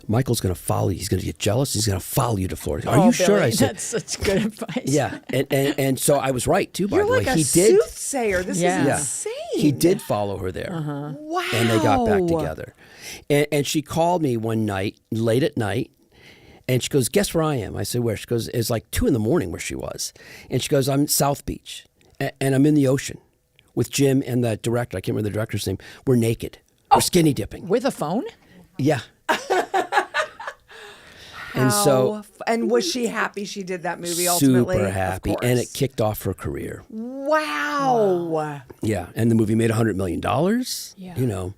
Michael's going to follow you. He's going to get jealous. He's going to follow you to Florida. Are you sure? Billy, I said, that's such good advice. Yeah. And so I was right, too, by the way. You're like a soothsayer. This is insane. He did follow her there. Uh-huh. Wow. And they got back together. And she called me one night, late at night, and she goes, guess where I am? I said, where? She goes, it's like 2 a.m. where she was. And she goes, I'm at South Beach, and I'm in the ocean with Jim and the director. I can't remember the director's name. We're naked. We're skinny dipping. With a phone? Yeah. And so, and was she happy she did that movie ultimately? super happy, Of and course. it kicked off her career. Wow. Yeah, and the movie made $100 million. Yeah. You know,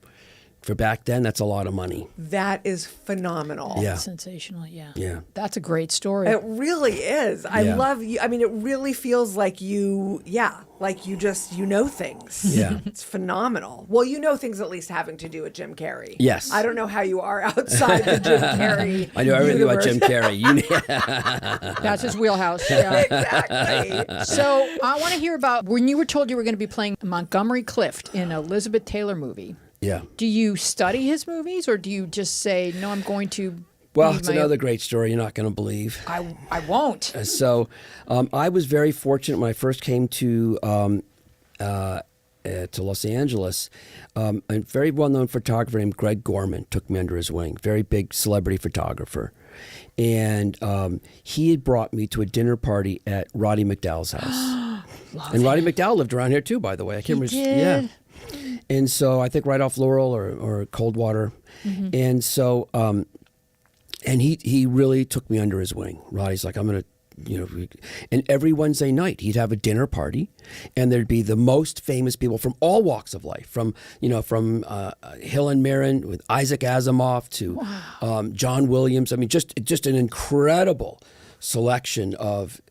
for back then, that's a lot of money. That is phenomenal. Yeah. Sensational, yeah. Yeah. That's a great story. It really is. I Yeah. love you. I mean, it really feels like you know things. Yeah. It's phenomenal. Well, you know things at least having to do with Jim Carrey. Yes. I don't know how you are outside the Jim Carrey. I know everything about universe. Jim Carrey. That's his wheelhouse. Yeah. Exactly. So I want to hear about when you were told you were going to be playing Montgomery Clift in an Elizabeth Taylor movie. Yeah. Do you study his movies or do you just say, no, I'm going to Well, be it's my- another great story you're not going to believe. I won't. So I was very fortunate when I first came to Los Angeles. A very well-known photographer named Greg Gorman took me under his wing, very big celebrity photographer. And he had brought me to a dinner party at Roddy McDowell's house. And Roddy McDowell lived around here too, by the way. I can't remember. did? Yeah. And so I think right off Laurel or Coldwater. And so and he really took me under his wing. Roddy's like, I'm going to, and every Wednesday night he'd have a dinner party, and there'd be the most famous people from all walks of life, from Helen Mirren with Isaac Asimov to John Williams. I mean, just an incredible selection of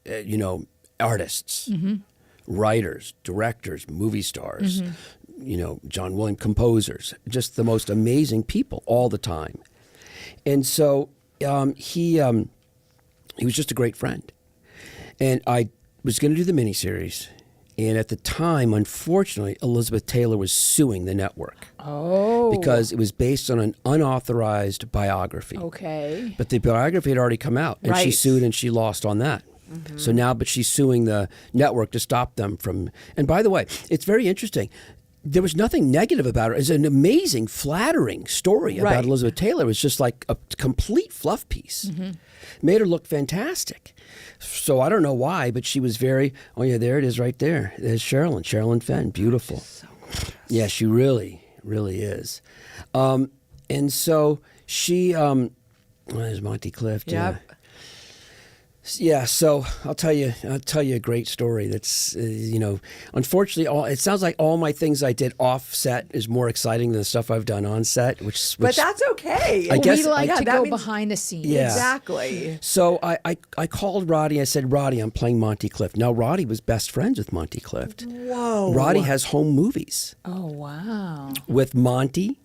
artists, writers, directors, movie stars, John Williams, composers, just the most amazing people all the time. And so he was just a great friend. And I was going to do the miniseries. And at the time, unfortunately, Elizabeth Taylor was suing the network. Oh. Because it was based on an unauthorized biography. Okay. But the biography had already come out. And she Right. sued and she lost on that. So now, but she's suing the network to stop them from. And by the way, it's very interesting. There was nothing negative about her. It's an amazing, flattering story about Right. Elizabeth Taylor. It was just like a complete fluff piece. Made her look fantastic. So I don't know why, but she was very, oh yeah, there it is right there. There's Sherilyn Fenn, beautiful. Yeah, she really, really is. And so she, there's Monty Clift. Yeah. Yep. Yeah, so I'll tell you a great story. That's unfortunately, it sounds like all my things I did off set is more exciting than the stuff I've done on set. Which But that's okay. I guess- we like yeah, to that go means- behind the scenes. Yeah. Exactly. So I called Roddy. I said, Roddy, I'm playing Monty Clift. Now Roddy was best friends with Monty Clift. Whoa. Roddy has home movies Oh, wow. with Monty,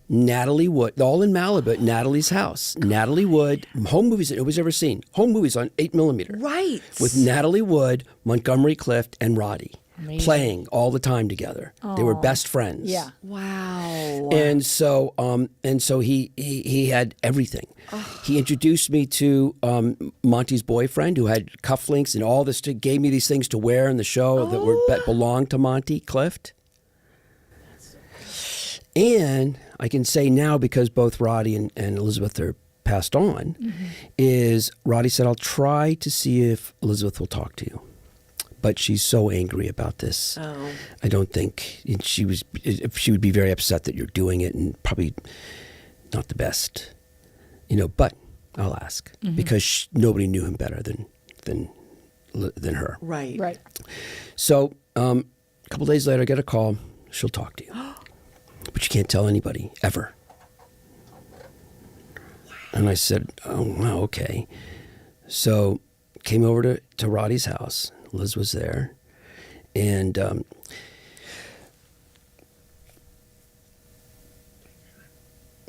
Natalie Wood, all in Malibu at Natalie's house. Natalie Wood, home movies that nobody's ever seen. Home movies on 8mm. Right. With Natalie Wood, Montgomery Clift, and Roddy Amazing. playing all the time together. They were best friends. Yeah. Wow. And so he had everything. He introduced me to Monty's boyfriend, who had cufflinks and all this. Gave me these things to wear in the show that belonged to Monty Clift. And I can say now, because both Roddy and Elizabeth are passed on, is Roddy said, I'll try to see if Elizabeth will talk to you. But she's so angry about this. Oh. I don't think she would be very upset that you're doing it, and probably not the best, but I'll ask because nobody knew him better than her. Right. Right. So a couple days later, I get a call. She'll talk to you. But you can't tell anybody, ever. And I said, oh, wow, okay. So came over to Roddy's house. Liz was there. And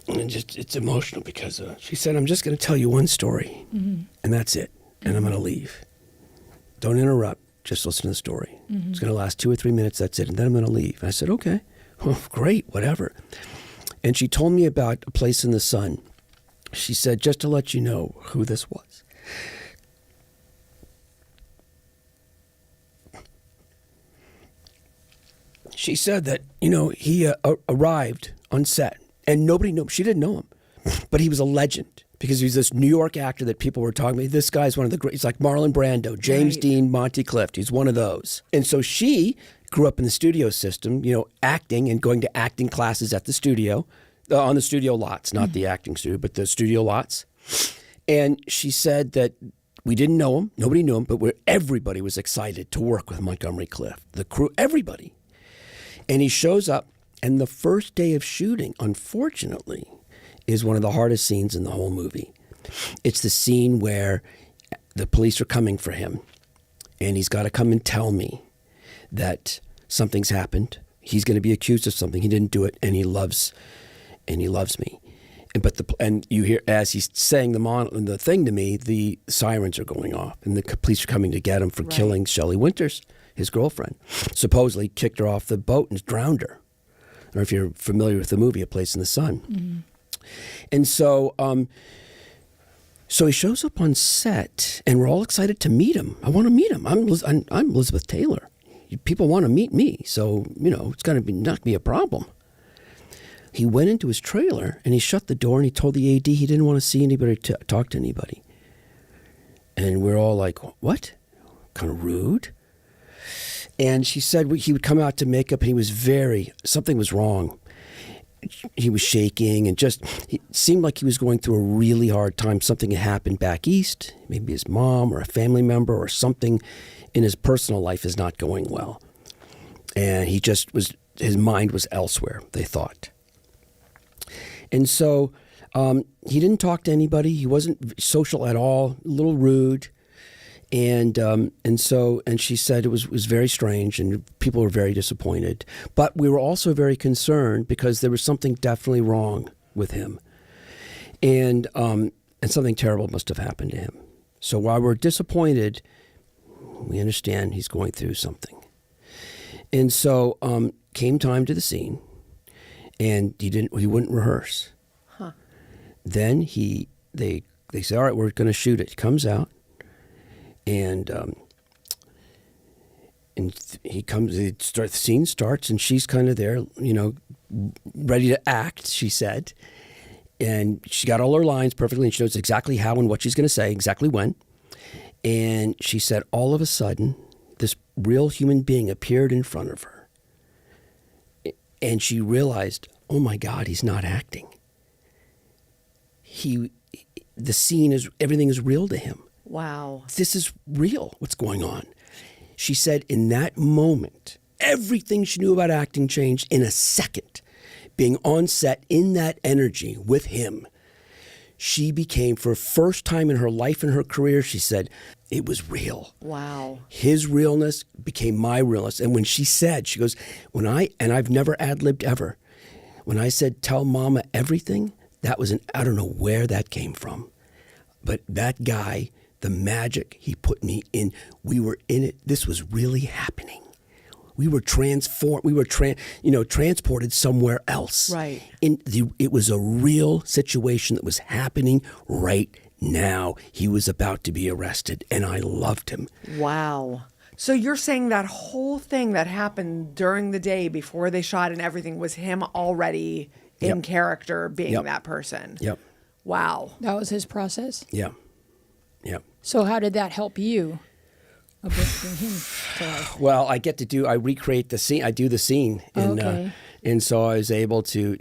it's emotional because she said, I'm just going to tell you one story. And that's it. And I'm going to leave. Don't interrupt. Just listen to the story. It's going to last 2 or 3 minutes. That's it. And then I'm going to leave. And I said, okay. Oh, great, whatever. And she told me about A Place in the Sun. She said, just to let you know who this was. She said that, he arrived on set and nobody knew him. She didn't know him, but he was a legend because he was this New York actor that people were talking about. This guy's one of the great, he's like Marlon Brando, James Right. Dean, Monty Clift. He's one of those. And so she grew up in the studio system, acting and going to acting classes at the studio. on the studio lots, not the acting studio, but the studio lots. And she said that we didn't know him, nobody knew him, but everybody was excited to work with Montgomery Clift, the crew, everybody. And he shows up, and the first day of shooting, unfortunately, is one of the hardest scenes in the whole movie. It's the scene where the police are coming for him, and he's got to come and tell me that something's happened. He's going to be accused of something. He didn't do it, and he loves me. And you hear, as he's saying the thing to me, the sirens are going off, and the police are coming to get him for killing Shelley Winters, his girlfriend. Supposedly kicked her off the boat and drowned her. I don't know if you're familiar with the movie A Place in the Sun. Mm-hmm. And so he shows up on set, and we're all excited to meet him. I want to meet him. I'm Elizabeth Taylor. People want to meet me, so it's going to not be a problem. He went into his trailer and he shut the door and he told the AD he didn't want to see anybody, talk to anybody. And we're all like, what? Kind of rude. And she said he would come out to makeup and something was wrong. He was shaking and it seemed like he was going through a really hard time. Something had happened back east, maybe his mom or a family member or something in his personal life is not going well. And his mind was elsewhere, they thought. And so he didn't talk to anybody. He wasn't social at all, a little rude. And she said it was very strange and people were very disappointed. But we were also very concerned because there was something definitely wrong with him. And something terrible must have happened to him. So while we're disappointed, we understand he's going through something. And so came time to the scene. And he wouldn't rehearse. Huh. Then they say, all right, we're going to shoot it. He comes out, and he comes. The scene starts, and she's kind of there, ready to act. She said, and she got all her lines perfectly, and she knows exactly how and what she's going to say, exactly when. And she said, all of a sudden, this real human being appeared in front of her. And she realized, oh my God, he's not acting. The scene everything is real to him. Wow. This is real, what's going on. She said in that moment, everything she knew about acting changed in a second. Being on set in that energy with him, she became, for the first time in her life and her career, she said, it was real. Wow. His realness became my realness. And when she goes, and I've never ad-libbed ever, when I said, tell mama everything, that was I don't know where that came from. But that guy, the magic he put me in, we were in it. This was really happening. We were transformed. We were transported somewhere else. Right. It was a real situation that was happening right now. He was about to be arrested, and I loved him. Wow. So you're saying that whole thing that happened during the day before they shot and everything was him already in character being that person? Yep. Wow. That was his process? Yeah. Yep. So how did that help you? Bring him to life? Well, I recreate the scene. I do the scene. And, and so I was able to,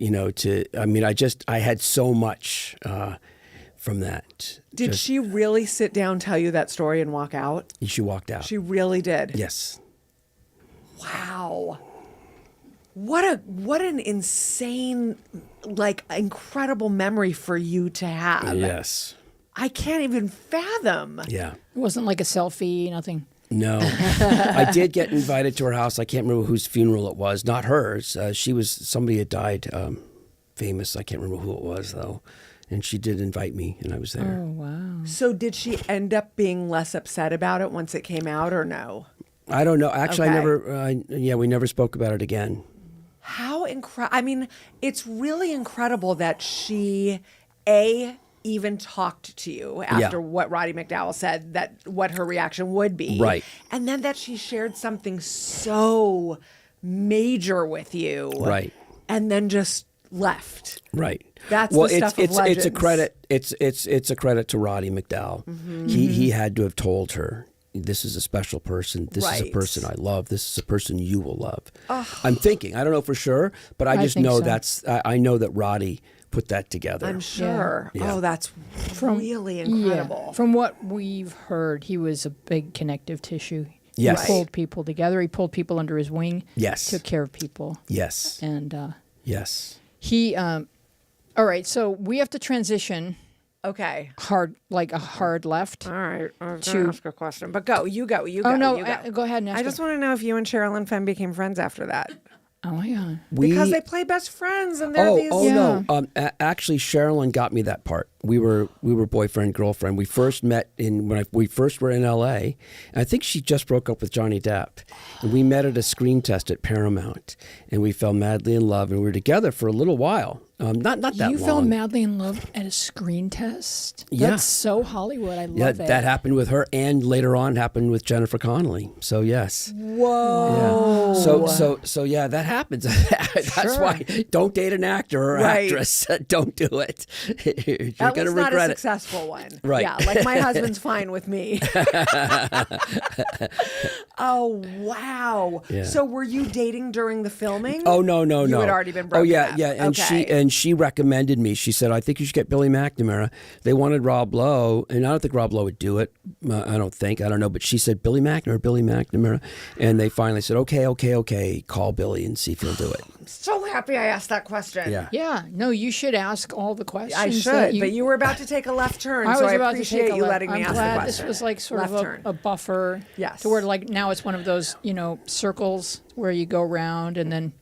I had so much from that. Did she really sit down, tell you that story and walk out? She walked out. She really did? Yes. Wow. What an insane, incredible memory for you to have. Yes. I can't even fathom. Yeah. It wasn't like a selfie, nothing. No. I did get invited to her house. I can't remember whose funeral it was. Not hers. Somebody had died, famous. I can't remember who it was, though. And she did invite me, and I was there. Oh, wow. So did she end up being less upset about it once it came out, or no? I don't know. Actually, Okay. we never spoke about it again. How incredible. It's really incredible that she, even talked to you after what Roddy McDowall said, what her reaction would be. Right. And then that she shared something so major with you. Right. And then just left. Right. That's the stuff of legends. It's a credit to Roddy McDowall. Mm-hmm. He had to have told her, this is a special person. This is a Right. person I love. This is a person you will love. I'm thinking. I don't know for sure, but I just think know so. I know that Roddy put that together. I'm sure. Yeah. Oh, that's really incredible. Yeah. From what we've heard, he was a big connective tissue. Yes. He pulled people together. He pulled people under his wing. Yes. Took care of people. Yes. And Yes. he, all right, so we have to transition Okay. like a hard left. All right. I was To- going to ask a question, but go. You go. You go. Oh, no, You go. go ahead and ask I just want to know if you and Sherilyn Fenn became friends after that. Oh, my God. Because they play best friends and they're these. No. Actually, Sherilyn got me that part. We were boyfriend girlfriend. We first met we first were in L.A. And I think she just broke up with Johnny Depp, and we met at a screen test at Paramount, and we fell madly in love, and we were together for a little while. Not that long. You fell madly in love at a screen test? Yeah. That's so Hollywood. I love Yeah, it. that happened with her, and later on happened with Jennifer Connelly. So yes. Whoa. Yeah. So yeah, that happens. That's why don't date an actor or Right. actress. Don't do it. You're At gonna least not a regret it. successful one. Right. Yeah, like my husband's fine with me. Oh, wow. Yeah. So were you dating during the filming? Oh no. You had already been Oh broken yeah, up. yeah. And Okay. she recommended me. She said, I think you should get Billy McNamara. They wanted Rob Lowe, and I don't think Rob Lowe would do it. I don't know. But she said Billy McNamara, and they finally said, okay, call Billy and see if he'll do it. So happy I asked that question. Yeah. Yeah. No, you should ask all the questions. I that should, but you were about to take a left turn, I so was I about to appreciate take a you left. letting me I'm ask the glad question. this was like sort Left of turn. a buffer. Yes. To where like now it's one of those, circles where you go round and then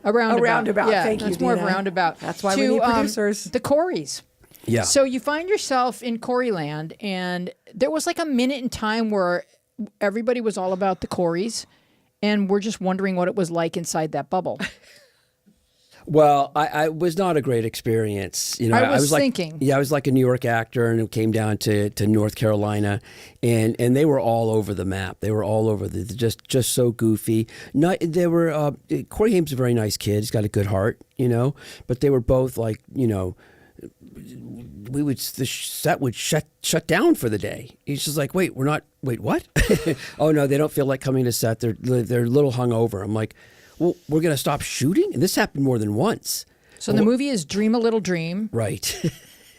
a roundabout. roundabout. Yeah, Thank you, it's more of a Dina. roundabout. That's why we need producers. The Coreys. Yeah. So you find yourself in Coreyland, and there was like a minute in time where everybody was all about the Coreys, and we're just wondering what it was like inside that bubble. Well, I was not a great experience. I was like, thinking. Yeah, I was like a New York actor, and it came down to North Carolina, and they were all over the map. They were all over just so goofy. They were Corey Haim's a very nice kid. He's got a good heart, but they were both like, the set would shut down for the day. He's just like, wait, what? Oh no, they don't feel like coming to set. They're a little hungover. I'm like, well, we're going to stop shooting? And this happened more than once. So the movie is Dream a Little Dream, Right.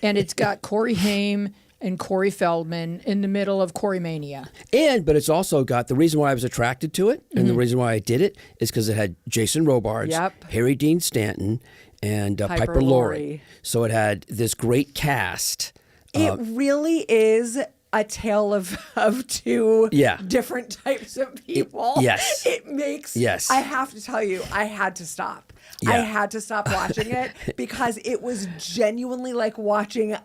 and it's got Corey Haim and Corey Feldman in the middle of Corey Mania. But it's also got the reason why I was attracted to it, and the reason why I did it is because it had Jason Robards, Yep. Harry Dean Stanton, and Piper Laurie. So it had this great cast. It really is a tale of two Yeah. different types of people. Yes. It makes. Yes. I have to tell you, I had to stop. Yeah. I had to stop watching it because it was genuinely like watching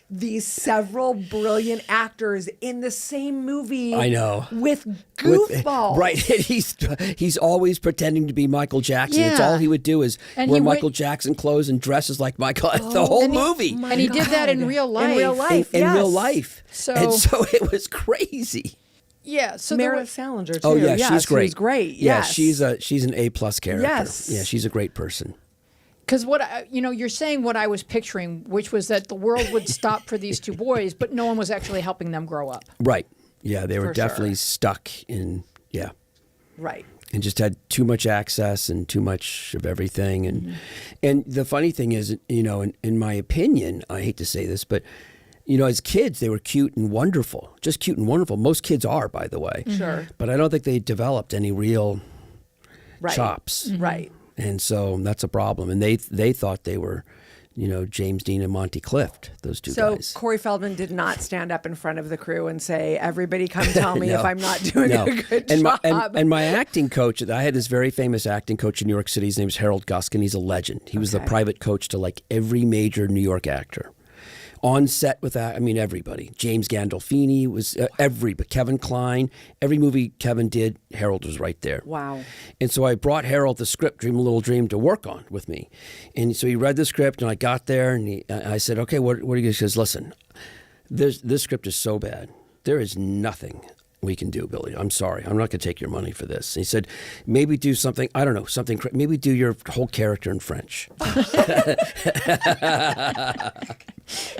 these several brilliant actors in the same movie. I know. With goofballs. Right. He's always pretending to be Michael Jackson. It's Yeah. all he would do is And wear he went- Michael Jackson clothes and dresses like Michael. the whole and he- movie. My And he did that in God. real life. In real life, in yes. real life. So- and so it was crazy. Yeah. So there Meredith was, Salinger too. Oh yeah, Yes, she's great. She was great. Yeah, Yes. she's an A+ character. Yes. Yeah, she's a great person. because you're saying what I was picturing, which was that the world would stop for these two boys, but no one was actually helping them grow up. Right. Yeah, they were For definitely sure. stuck in Right. and just had too much access and too much of everything. And the funny thing is, in my opinion, I hate to say this, but as kids, they were cute and wonderful, just cute and wonderful. Most kids are, by the way. Sure. But I don't think they developed any real Right. chops. Right. And so that's a problem. And they thought they were, James Dean and Monty Clift, those two So guys. Corey Feldman did not stand up in front of the crew and say, "Everybody, come tell me No. if I'm not doing No. a good and job." and my acting coach, I had this very famous acting coach in New York City. His name's Harold Guskin. He's a legend. He was the Okay. private coach to like every major New York actor. On set with that, everybody. James Gandolfini was everybody. Kevin Kline. Every movie Kevin did, Harold was right there. Wow. And so I brought Harold the script, Dream a Little Dream, to work on with me. And so he read the script, and I got there, and I said, okay, what are you going to do? He says, listen, this script is so bad. There is nothing we can do, Billy. I'm sorry. I'm not going to take your money for this. And he said, maybe do something, I don't know, maybe do your whole character in French.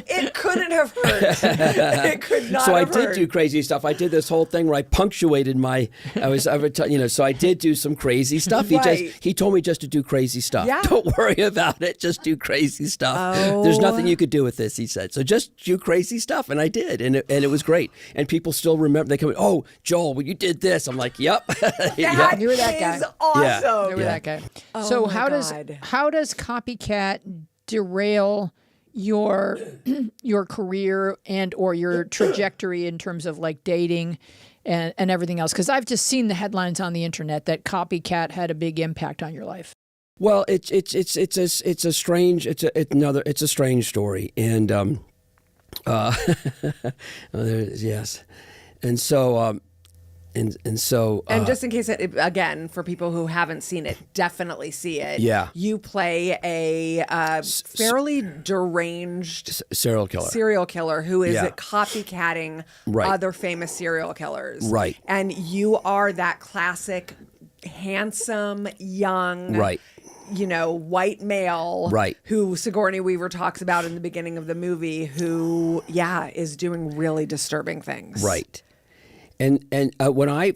It couldn't have hurt. It could not So I have did hurt. do crazy stuff. I did this whole thing where I punctuated so I did do some crazy stuff. Right. He told me just to do crazy stuff. Yeah. Don't worry about it. Just do crazy stuff. Oh. There's nothing you could do with this, he said. So just do crazy stuff. And I did. And it was great. And people still remember. They come, oh, Joel, well, you did this. I'm like, yep. That You were that guy. is awesome. Yeah. You were that guy. Oh So my how God. does Copycat derail your career and or your trajectory in terms of like dating and everything else? Because I've just seen the headlines on the internet that Copycat had a big impact on your life. Well, it's a strange story, and yes, and so And just in case, again, for people who haven't seen it, definitely see it. Yeah. You play a fairly deranged serial killer. serial killer who is Yeah. copycatting Right. other famous serial killers. Right. And you are that classic handsome, young, Right. White male, Right. who Sigourney Weaver talks about in the beginning of the movie, who, is doing really disturbing things. Right. And when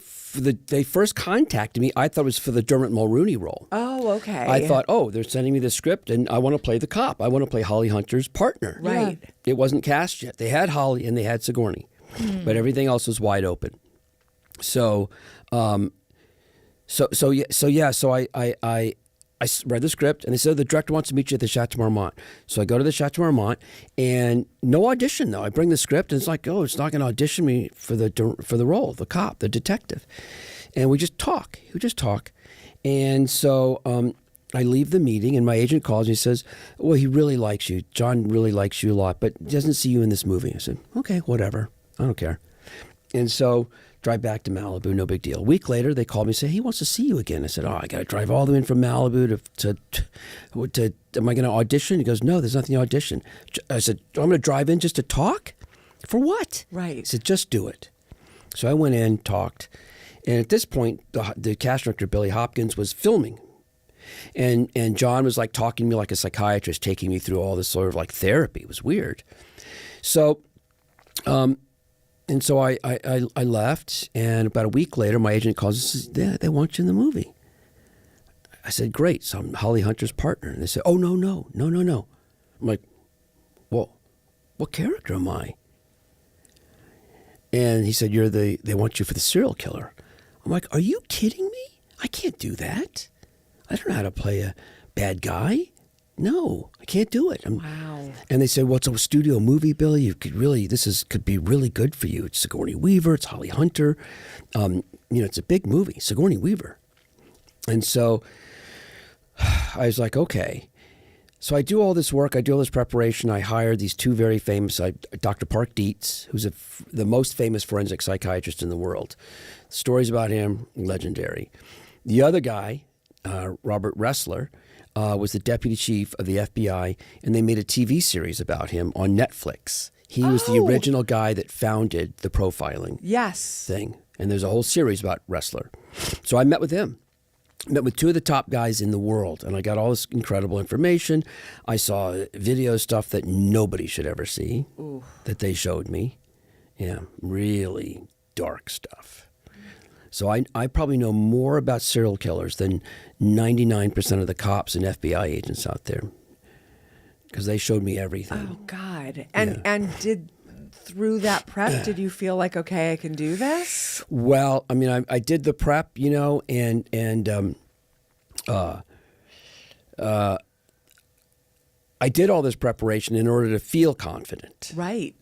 they first contacted me, I thought it was for the Dermot Mulroney role. Oh, okay. I thought, they're sending me the script, and I want to play the cop. I want to play Holly Hunter's partner. Right. It wasn't cast yet. They had Holly and they had Sigourney, but everything else was wide open. So, I read the script, and they said the director wants to meet you at the Chateau Marmont. So I go to the Chateau Marmont, and no audition though. I bring the script, and it's like, it's not going to audition me for the role, the cop, the detective, and we just talk. And so I leave the meeting, and my agent calls me and says, "Well, he really likes you. John really likes you a lot, but doesn't see you in this movie." I said, "Okay, whatever. I don't care." And so drive back to Malibu, no big deal. A week later, they called me and said, "He wants to see you again." I said, "I got to drive all the way in from Malibu to am I going to audition?" He goes, "No, there's nothing to audition." I said, "I'm going to drive in just to talk? For what?" Right. He said, "Just do it." So I went in, talked. And at this point, the cast director, Billy Hopkins, was filming. And John was like talking to me like a psychiatrist, taking me through all this sort of like therapy. It was weird. So, and so I left, and about a week later, my agent calls and says, "Yeah, they want you in the movie." I said, "Great." So I'm Holly Hunter's partner. And they said, "Oh, no. I'm like, "Well, what character am I?" And he said, they want you for the serial killer. I'm like, "Are you kidding me? I can't do that. I don't know how to play a bad guy. No, I can't do it." Wow. And they said, "Well, it's a studio movie, Billy. You could really, could be really good for you. It's Sigourney Weaver. It's Holly Hunter. It's a big movie, Sigourney Weaver." And so I was like, okay. So I do all this work. I do all this preparation. I hired these two very famous, Dr. Park Dietz, who's the most famous forensic psychiatrist in the world. Stories about him, legendary. The other guy, Robert Ressler, was the deputy chief of the FBI, and they made a TV series about him on Netflix. He was the original guy that founded the profiling Yes. thing. And there's a whole series about Ressler. So I met with him. Met with two of the top guys in the world, and I got all this incredible information. I saw video stuff that nobody should ever see that they showed me. Yeah, really dark stuff. So I probably know more about serial killers than 99% of the cops and FBI agents out there, because they showed me everything. Oh God. And through that prep, did you feel like, okay, I can do this? Well, I mean, I did the prep, and I did all this preparation in order to feel confident. Right.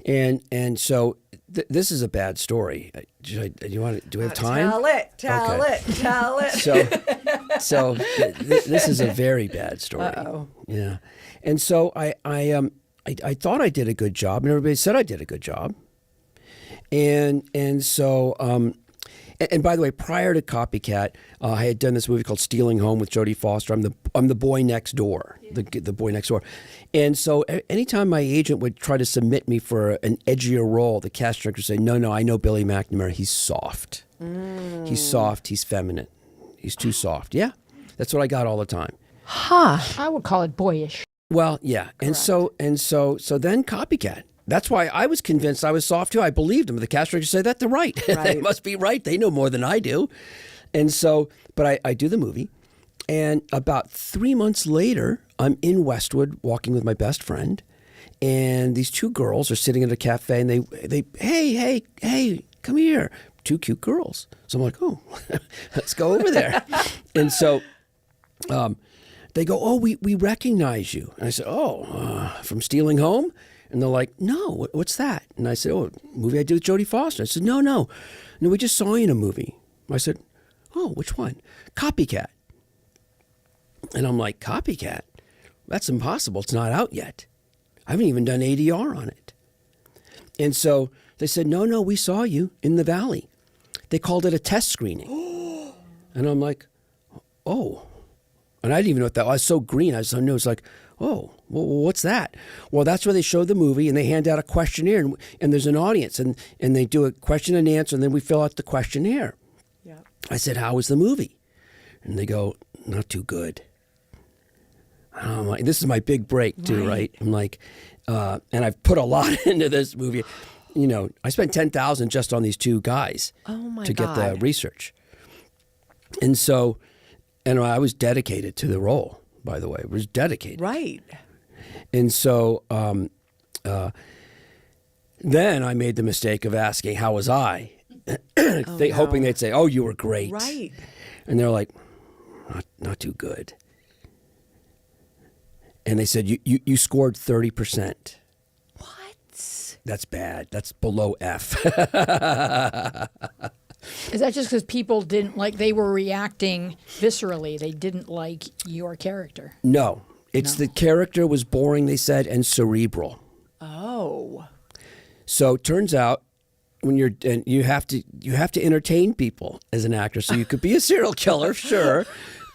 And so this is a bad story. Do we have time? Tell it. So this is a very bad story. Uh-oh. Yeah. And so I thought I did a good job, and everybody said I did a good job. And so and by the way, prior to Copycat, I had done this movie called Stealing Home with Jodie Foster. I'm the boy next door, the boy next door. And so anytime my agent would try to submit me for an edgier role, the cast director would say, no, I know Billy McNamara. He's soft. He's soft. He's feminine. He's too soft. Yeah, that's what I got all the time. I would call it boyish. Well, yeah. So then Copycat. That's why I was convinced I was soft too. I believed them. The cast director said that they're right. They must be right. They know more than I do. And so, but I do the movie. And about 3 months later, I'm in Westwood walking with my best friend. And these two girls are sitting at a cafe and they hey, come here. Two cute girls. So I'm like, oh, let's go over there. And so they go, oh, we recognize you. And I said, from Stealing Home? And they're like, no, what's that? And I said, oh, movie I did with Jodie Foster. I said, no, we just saw you in a movie. I said, oh, which one? Copycat. And I'm like, Copycat? That's impossible. It's not out yet. I haven't even done ADR on it. And so they said, no, we saw you in the Valley. They called it a test screening. And I'm like, oh. And I didn't even know what that was. I was so green. I just knew. It was like, oh, well, what's that? Well, that's where they show the movie and they hand out a questionnaire and there's an audience and they do a question and answer and then we fill out the questionnaire. Yeah. I said, how was the movie? And they go, not too good. And I'm like, this is my big break too, right? I'm like, and I've put a lot into this movie. You know, I spent $10,000 just on these two guys to get the research. And so, and I was dedicated to the role, by the way. I was dedicated. Right. And so then I made the mistake of asking, how was I? Hoping they'd say, oh, you were great. Right. And they're like, not too good. And they said, you scored 30%. What? That's bad. That's below F. Is that just because people didn't like, they were reacting viscerally? They didn't like your character? No. The character was boring, they said, and cerebral. Oh. So it turns out when you have to entertain people as an actor. So you could be a serial killer, sure.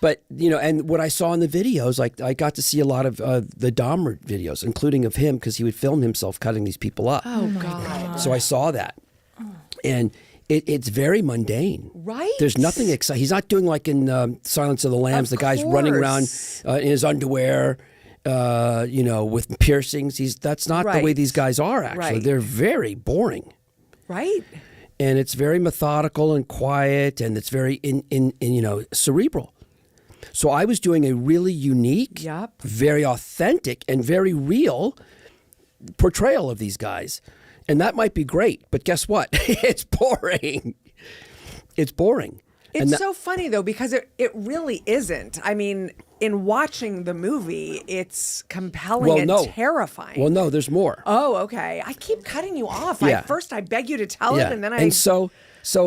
But, you know, and what I saw in the videos, like I got to see a lot of the Dahmer videos, including of him, because he would film himself cutting these people up. Oh, God. So I saw that. And it's very mundane. Right. There's nothing exciting. He's not doing like in Silence of the Lambs, the guy's running around in his underwear, you know, with piercings. That's not the way these guys are, actually. Right. They're very boring. Right. And it's very methodical and quiet, and it's very, you know, cerebral. So I was doing a really unique, very authentic, and very real portrayal of these guys. And that might be great, but guess what? It's boring. It's boring. It's so funny, though, because it really isn't. I mean, in watching the movie, it's compelling and terrifying. Well, no, there's more. Oh, okay. I keep cutting you off. First, I beg you to tell it, and then And so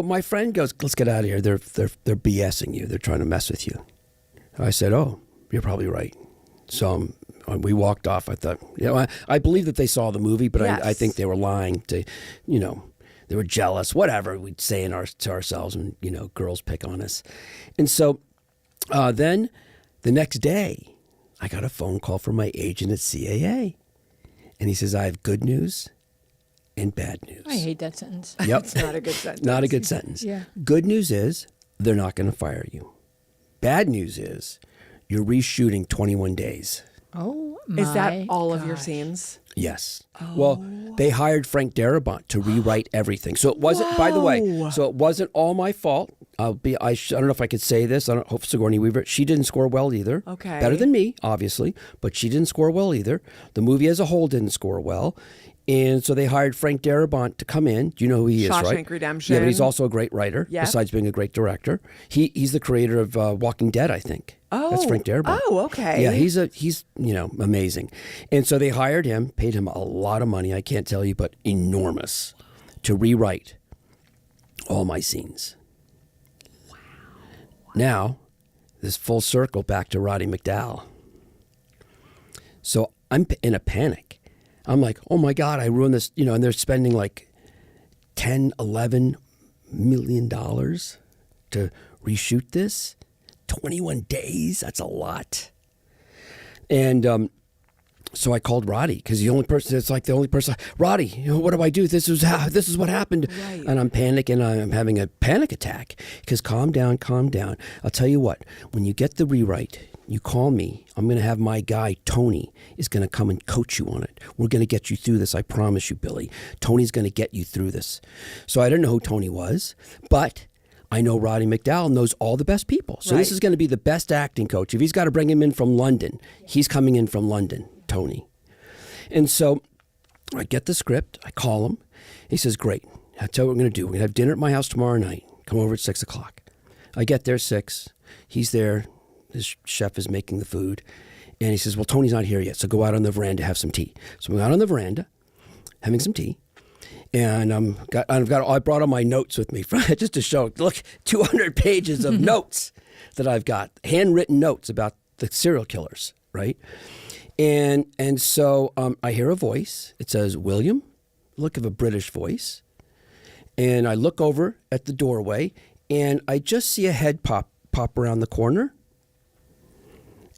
my friend goes, let's get out of here. They're BSing you. They're trying to mess with you. I said, oh, you're probably right. So we walked off. I thought, you know, I believe that they saw the movie, but I think they were lying to, you know, they were jealous, whatever we'd say to ourselves, and, you know, girls pick on us. And so then the next day, I got a phone call from my agent at CAA. And he says, I have good news and bad news. I hate that sentence. Yep. It's not a good sentence. Not a good sentence. Yeah. Good news is they're not going to fire you. Bad news is you're reshooting 21 days. Oh, my Is that all of your gosh. scenes? Yes. Oh. Well, they hired Frank Darabont to rewrite everything. So it wasn't, by the way, so it wasn't all my fault. I don't know if I could say this. I don't hope Sigourney Weaver, she didn't score well either. Okay. Better than me, obviously, but she didn't score well either. The movie as a whole didn't score well. And so they hired Frank Darabont to come in. Do you know who he is, right? Shawshank Redemption. Yeah, but he's also a great writer, besides being a great director. He's the creator of Walking Dead, I think. Oh. That's Frank Darabont. Oh, okay. Yeah, he's you know, amazing. And so they hired him, paid him a lot of money, I can't tell you, but enormous, to rewrite all my scenes. Wow. Now, this full circle back to Roddy McDowall. So I'm in a panic. I'm like, oh my God, I ruined this, you know, and they're spending like $10-11 million to reshoot this. 21 days, that's a lot. And so I called Roddy, because the only person, Roddy, you know, what do I do? This is what happened. Right. And I'm panicking, I'm having a panic attack, because calm down. I'll tell you what, when you get the rewrite, You call me. I'm going to have my guy, Tony, is going to come and coach you on it. We're going to get you through this. I promise you, Billy. Tony's going to get you through this. So I didn't know who Tony was, but I know Roddy McDowall knows all the best people. So this is going to be the best acting coach. If he's got to bring him in from London, he's coming in from London, Tony. And so I get the script. I call him. He says, great. I'll tell you what we're going to do. We're going to have dinner at my house tomorrow night. Come over at 6 o'clock. I get there 6. He's there. His chef is making the food. And he says, well, Tony's not here yet, so go out on the veranda, have some tea. So we got on the veranda, having some tea. And I brought all my notes with me just to show, look, 200 pages of notes that I've got, handwritten notes about the serial killers, right? And so I hear a voice. It says, William, look of a British voice. And I look over at the doorway, and I just see a head pop around the corner.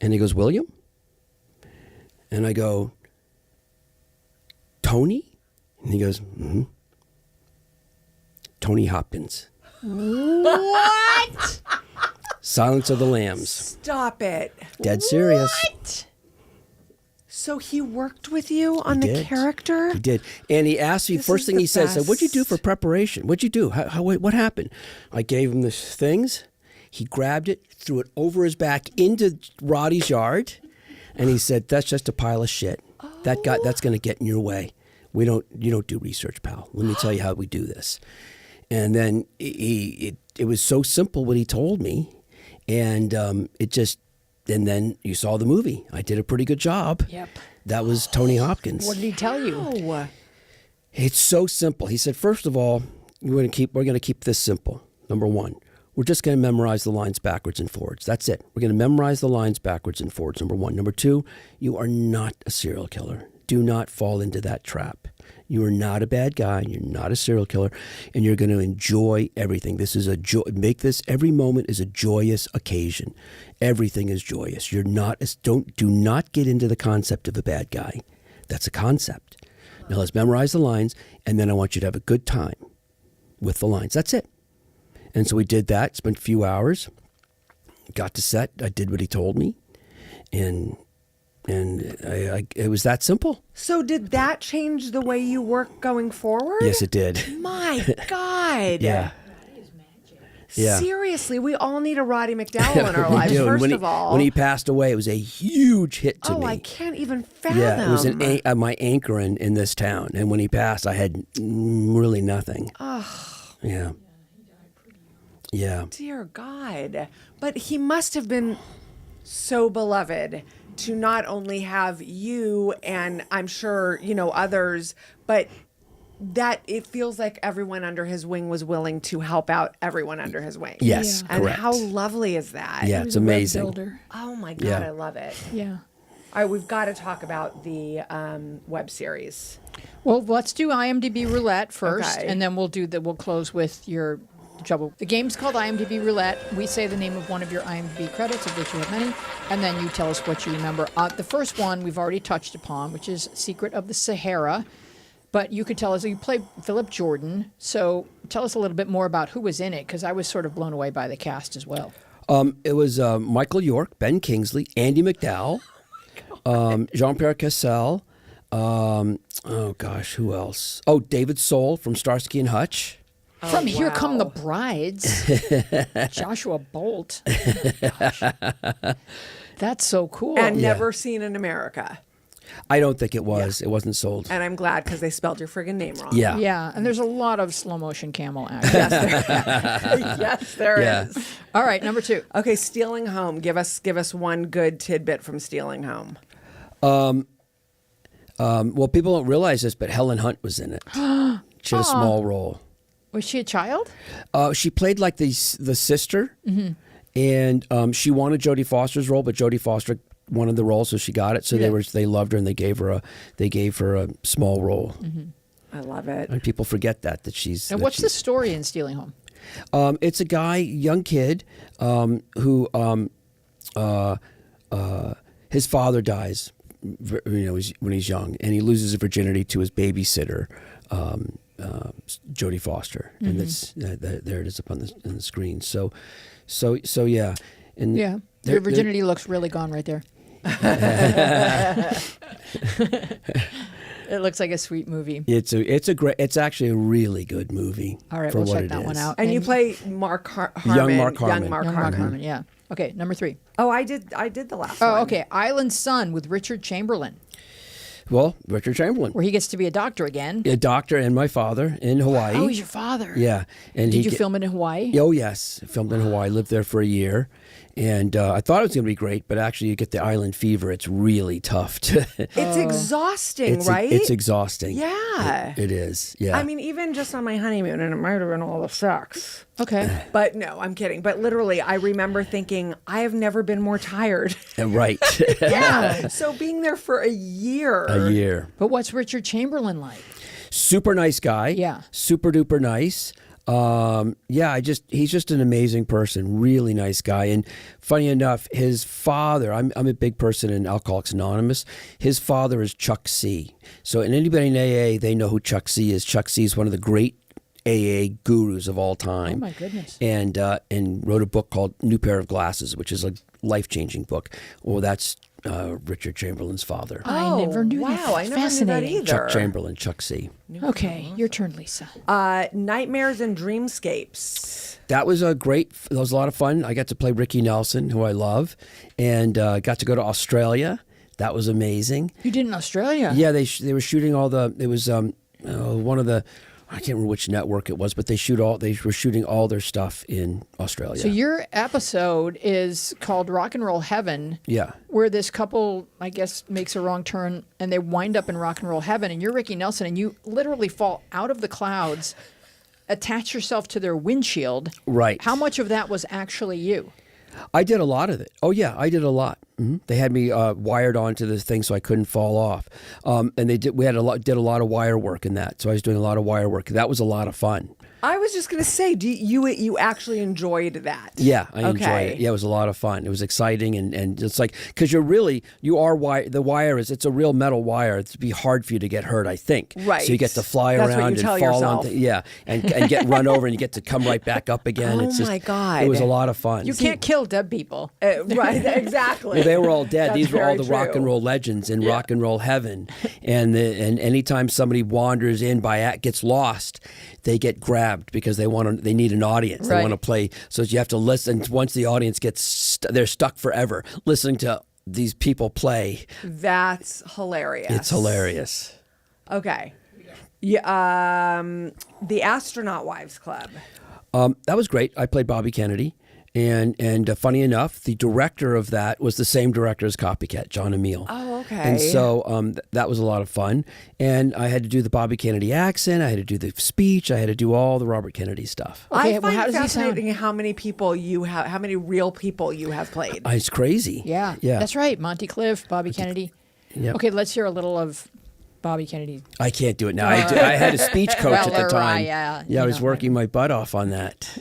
And he goes, William? And I go, Tony? And he goes, mm-hmm. Tony Hopkins. What? Silence of the Lambs. Stop it. Dead serious. What? So he worked with you on the did. character? He did. And he asked me, This first is thing the he said, what'd you do best. for preparation? What'd you do? What happened? I gave him the things. He grabbed it, threw it over his back into Roddy's yard, and he said, that's just a pile of shit. That's going to get in your way. You don't do research, pal. Let me tell you how we do this. And then it was so simple what he told me, and and then you saw the movie. I did a pretty good job. Yep. That was Tony Hopkins. What did he tell you? Oh. It's so simple. He said, first of all, we're going to keep this simple. Number one, we're just going to memorize the lines backwards and forwards. That's it. We're going to memorize the lines backwards and forwards, number one. Number two, you are not a serial killer. Do not fall into that trap. You are not a bad guy. You're not a serial killer, and you're going to enjoy everything. This is every moment is a joyous occasion. Everything is joyous. Do not get into the concept of a bad guy. That's a concept. Now let's memorize the lines, and then I want you to have a good time with the lines. That's it. And so we did that, spent a few hours, got to set. I did what he told me, and it was that simple. So did that change the way you work going forward? Yes, it did. My God. Yeah. Yeah. Seriously, we all need a Roddy McDowall in our We lives, do. And first of all. when he passed away, it was a huge hit to me. I can't even fathom. Yeah, it was my anchor in this town. And when he passed, I had really nothing. Oh. Yeah. Yeah. Dear God. But he must have been so beloved to not only have you and I'm sure, others, but that it feels like everyone under his wing was willing to help out everyone under his wing. Yes, And correct. how lovely is that? Yeah, it's amazing. Builder. Oh my God, Yeah. I love it. Yeah. All right, we've got to talk about the web series. Well, let's do IMDb Roulette first, Okay. and then we'll close with your trouble. The game's called IMDb Roulette. We say the name of one of your IMDb credits, of which you have many, and then you tell us what you remember. The first one we've already touched upon, which is Secret of the Sahara. But you could tell us, you played Philip Jordan, so tell us a little bit more about who was in it, because I was sort of blown away by the cast as well. It was Michael York, Ben Kingsley, Andy McDowell, Jean-Pierre Cassel. Who else? Oh, David Soul from Starsky and Hutch. From Here Come the Brides, Joshua Bolt. Gosh. That's so cool. And never seen in America. I don't think it was. Yeah. It wasn't sold. And I'm glad because they spelled your friggin' name wrong. Yeah. Yeah, and there's a lot of slow motion camel action. Yes, there is. All right, number 2. Okay, Stealing Home. Give us one good tidbit from Stealing Home. Well, people don't realize this, but Helen Hunt was in it. She had a small role. Was she a child? She played like the sister, and she wanted Jodie Foster's role, but Jodie Foster wanted the role, so she got it. So they loved her, and they gave her a small role. I love it. And people forget that she's. And what's the story in Stealing Home? It's a guy, young kid, who his father dies, when he's young, and he loses his virginity to his babysitter, Jodie Foster, and that's there it is up on the screen. So yeah, and Your virginity looks really gone right there. It looks like a sweet movie. It's actually a really good movie. All right, for we'll what check it that one is. out. And you play Mark Harmon. Young Mark Harmon. Young Mark Young Harmon. Mark Harmon, yeah. Okay, number 3. Oh, I did the last one. Oh, okay. Island Son with Richard Chamberlain, Well, Richard Chamberlain, where he gets to be a doctor again. a doctor, and my father in Hawaii. Oh, he's your father. Yeah, and Did you film it in Hawaii? Oh yes, filmed in Hawaii. Lived there for a year, and I thought it was going to be great, but actually, you get the island fever. It's really tough to. It's exhausting, right? It's exhausting. Yeah. It is. Yeah. I mean, even just on my honeymoon, and it might have been all the sex. Okay. But no, I'm kidding. But literally, I remember thinking, I have never been more tired. Right. Yeah. So being there for a year. A year. But what's Richard Chamberlain like? Super nice guy. Yeah. Super duper nice. He's just an amazing person, really nice guy. And funny enough, his father, I'm a big person in Alcoholics Anonymous. His father is Chuck C. So, and anybody in AA, they know who Chuck C is. Chuck C is one of the great AA gurus of all time. Oh my goodness. And wrote a book called New Pair of Glasses, which is a life-changing book. Well, that's Richard Chamberlain's father. I never knew wow, that. I never knew that Fascinating. either. Chuck Chamberlain, Chuck C. Okay, your turn, Lisa. Nightmares and Dreamscapes. That was a lot of fun. I got to play Ricky Nelson, who I love, and got to go to Australia. That was amazing. You did in Australia? Yeah, they were shooting all the. It was one of the. I can't remember which network it was, but they were shooting all their stuff in Australia. So your episode is called Rock and Roll Heaven. Yeah. Where this couple, I guess, makes a wrong turn and they wind up in rock and roll heaven, and you're Ricky Nelson, and you literally fall out of the clouds, attach yourself to their windshield. Right. How much of that was actually you? I did a lot of it. Oh yeah, I did a lot. They had me wired onto this thing so I couldn't fall off, and we did a lot of wire work in that. So I was doing a lot of wire work. That was a lot of fun. I was just going to say, you actually enjoyed that? Yeah, I enjoyed Okay. it. Yeah, it was a lot of fun. It was exciting, and it's like, because you are wire. The wire it's a real metal wire. It'd be hard for you to get hurt, I think. Right. So you get to fly That's what around you tell and fall yourself. on. And get run over, and you get to come right back up again. Oh It's just, my God. It was a lot of fun. You can't kill dead people. Right, exactly. Well, they were all dead. That's These were all very the rock true. and roll legends in rock and roll heaven. And anytime somebody wanders in gets lost, they get grabbed because they need an audience. They Right. want to play. So you have to listen. Once the audience they're stuck forever listening to these people play. That's hilarious. It's hilarious. Okay. Yeah, the Astronaut Wives Club. That was great. I played Bobby Kennedy. And funny enough, the director of that was the same director as Copycat, John Emile. Oh, okay. And so that was a lot of fun. And I had to do the Bobby Kennedy accent. I had to do the speech. I had to do all the Robert Kennedy stuff. Okay, I well, find how it does he sound? fascinating how many people you have, how many real people you have played. It's crazy. Yeah. Yeah. That's right. Monty Cliff, Bobby Kennedy. Yep. Okay, let's hear a little of Bobby Kennedy. I can't do it now. I had a speech coach Well, at the time. yeah, I you was know. working my butt off on that.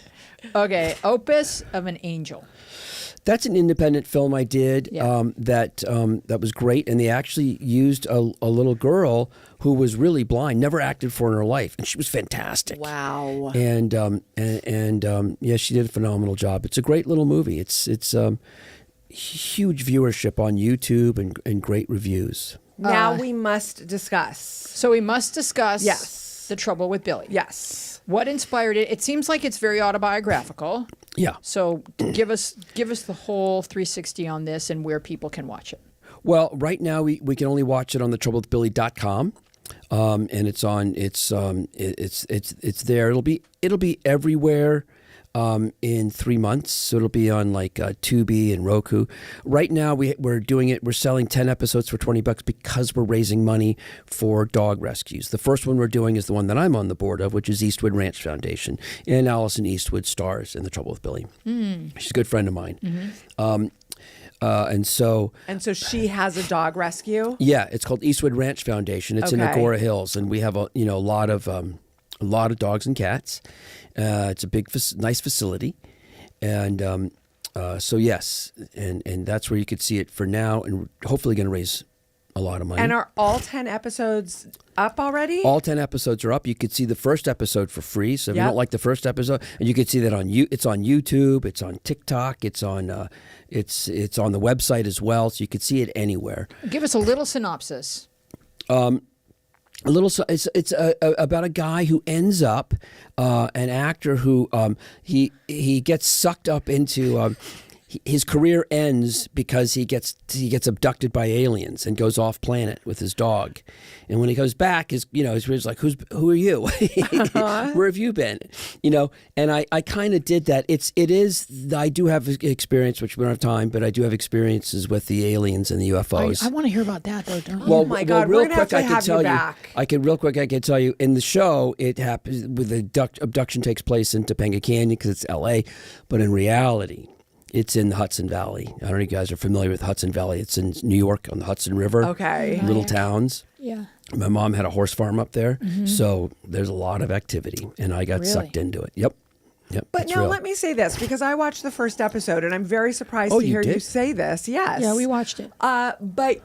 Okay, Opus of an Angel. That's an independent film I did Yeah. that was great, and they actually used a little girl who was really blind, never acted for in her life, and she was fantastic. Wow. And yeah, she did a phenomenal job. It's a great little movie. It's huge viewership on YouTube and great reviews. Now we must discuss. So we must discuss Yes. The Trouble with Billy. Yes. What inspired it? It seems like it's very autobiographical. Yeah. So give us the whole 360 on this and where people can watch it. Well, right now we can only watch it on thetroublewithbilly.com. And it's there. It'll be everywhere in 3 months. So it'll be on like Tubi and Roku. Right now we're doing it. We're selling 10 episodes for $20 because we're raising money for dog rescues. The first one we're doing is the one that I'm on the board of, which is Eastwood Ranch Foundation. And Allison Eastwood stars in The Trouble with Billy. She's a good friend of mine. And so she has a dog rescue. yeah, it's called Eastwood Ranch Foundation. It's in Okay. Agora Hills, and we have a lot of dogs and cats. It's a big, nice facility, and so yes, and that's where you could see it for now, and we're hopefully going to raise a lot of money. And are all 10 episodes up already? All 10 episodes are up. You could see the first episode for free. So if you Yep. don't like the first episode, and you could see that it's on YouTube, it's on TikTok, it's on the website as well. So you could see it anywhere. Give us a little synopsis. It's about a guy who ends up an actor who he gets sucked up into his career ends because he gets abducted by aliens and goes off planet with his dog, and when he comes back, his like, who are you? Where have you been? And I kind of did that. I do have experience, which we don't have time, but I do have experiences with the aliens and the UFOs. I want to hear about that though. Don't you? Oh my God, real we're gonna have quick, to have you back. I could tell you in the show it happens with the abduction takes place in Topanga Canyon because it's L.A., but in reality, it's in the Hudson Valley. I don't know if you guys are familiar with Hudson Valley. It's in New York on the Hudson River. Okay. Little towns. Yeah. My mom had a horse farm up there, so there's a lot of activity, and I got sucked into it. Yep. But it's now real. let me say this, because I watched the first episode and I'm very surprised Oh, to you hear you did? say this. Yes. Yeah, we watched it. But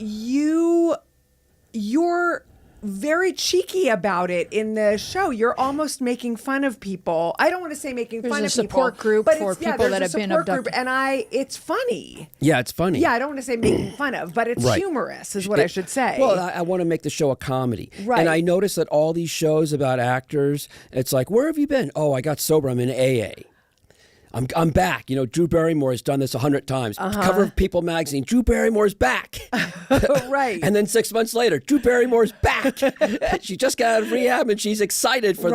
you're very cheeky about it in the show. You're almost making fun of people. I don't want to say making There's fun a of people. support group but for it's, people there's that a have been support group, abducted. and it's funny. Yeah, it's funny. Yeah, I don't want to say making fun of, but it's Right. humorous is what I should say. Well, I want to make the show a comedy. Right. And I noticed that all these shows about actors, it's like, where have you been? Oh, I got sober. I'm in AA. I'm back. Drew Barrymore has done this 100 times. Cover of People magazine. Drew Barrymore's back. Right. And then 6 months later, Drew Barrymore's back. She just got out of rehab and she's excited for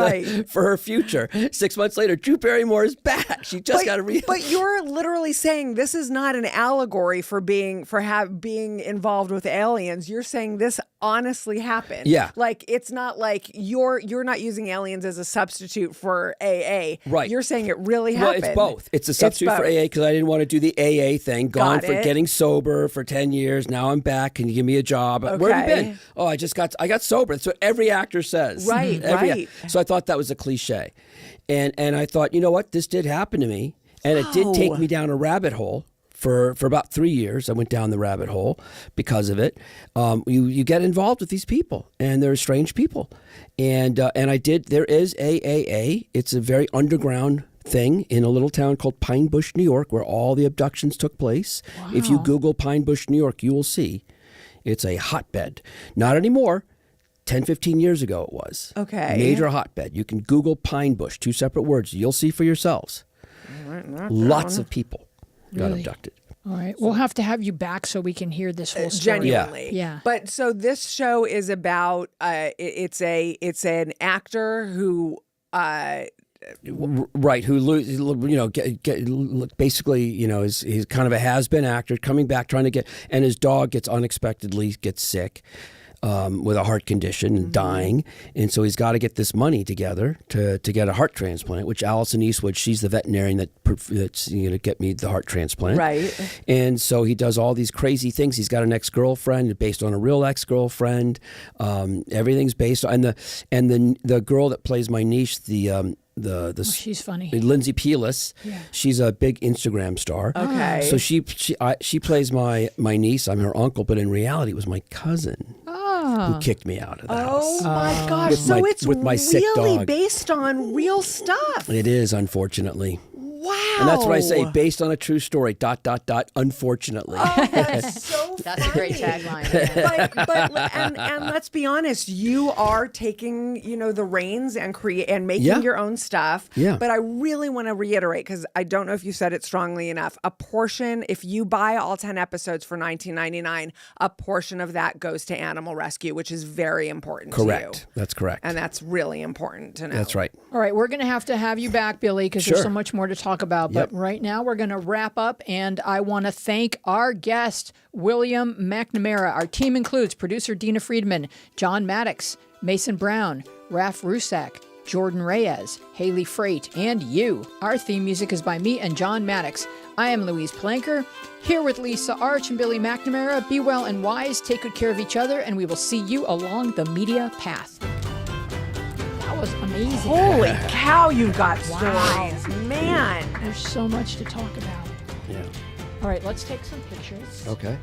for her future. 6 months later, Drew Barrymore is back. She just got out of rehab. But you're literally saying this is not an allegory for being involved with aliens. You're saying this honestly happened. Yeah. Like it's not like you're not using aliens as a substitute for AA. Right. You're saying it really Well, happened. it's both. It's a substitute for both. AA because I didn't want to do the AA thing. Gone Got for it. getting sober for 10 years. Now I'm back. Can you give me a job? Where have you Okay. been? Oh, I got sober. That's what every actor says. Right, right. So I thought that was a cliche. And I thought, you know what? This did happen to me. And it did take me down a rabbit hole. For about 3 years, I went down the rabbit hole because of it. You get involved with these people, and they're strange people. And I did. There is AAA. It's a very underground thing in a little town called Pine Bush, New York, where all the abductions took place. Wow. If you Google Pine Bush, New York, you will see it's a hotbed. Not anymore. 10, 15 years ago it was. Okay. Major hotbed. You can Google Pine Bush, 2 separate words. You'll see for yourselves. Lots of people got Really? abducted. All right. We'll have to have you back so we can hear this whole story. Genuinely. Yeah. But so this show is about it's an actor who Right, basically, he's kind of a has-been actor coming back, trying to get, and his dog unexpectedly gets sick with a heart condition and dying, and so he's got to get this money together to get a heart transplant. Which Allison Eastwood, she's the veterinarian that's get me the heart transplant, Right. And so he does all these crazy things. He's got an ex-girlfriend based on a real ex-girlfriend. Everything's based on the girl that plays my niece, She's funny. Lindsay Pelis. Yeah. She's a big Instagram star. Okay. So she plays my niece. I'm her uncle, but in reality, it was my cousin who kicked me out of the Oh house. my gosh! With So my- it's with my sick really dog. based on real stuff. It is, unfortunately. Wow! And that's what I say, based on a true story, ... unfortunately. Oh, that's so That's a great funny. tagline. Yeah. But and let's be honest, you are taking the reins and making Yeah. your own stuff. Yeah. But I really want to reiterate, because I don't know if you said it strongly enough. A portion, if you buy all 10 episodes for $19.99, a portion of that goes to animal rescue, which is very important to you. Correct. That's correct. And that's really important to know. That's right. All right, we're going to have you back, Billy, because Sure. there's so much more to talk about. But Yep. right now, we're going to wrap up, and I want to thank our guest, William McNamara. Our team includes producer Dina Friedman, John Maddox, Mason Brown, Raf Rusak, Jordan Reyes, Haley Freight, and you. Our theme music is by me and John Maddox. I am Louise Planker, here with Lisa Arch and Billy McNamara. Be well and wise, take good care of each other, and we will see you along the media path. That was amazing. Holy cow, you've got Wow. stories. Man. There's so much to talk about. Yeah. All right, let's take some pictures. Okay.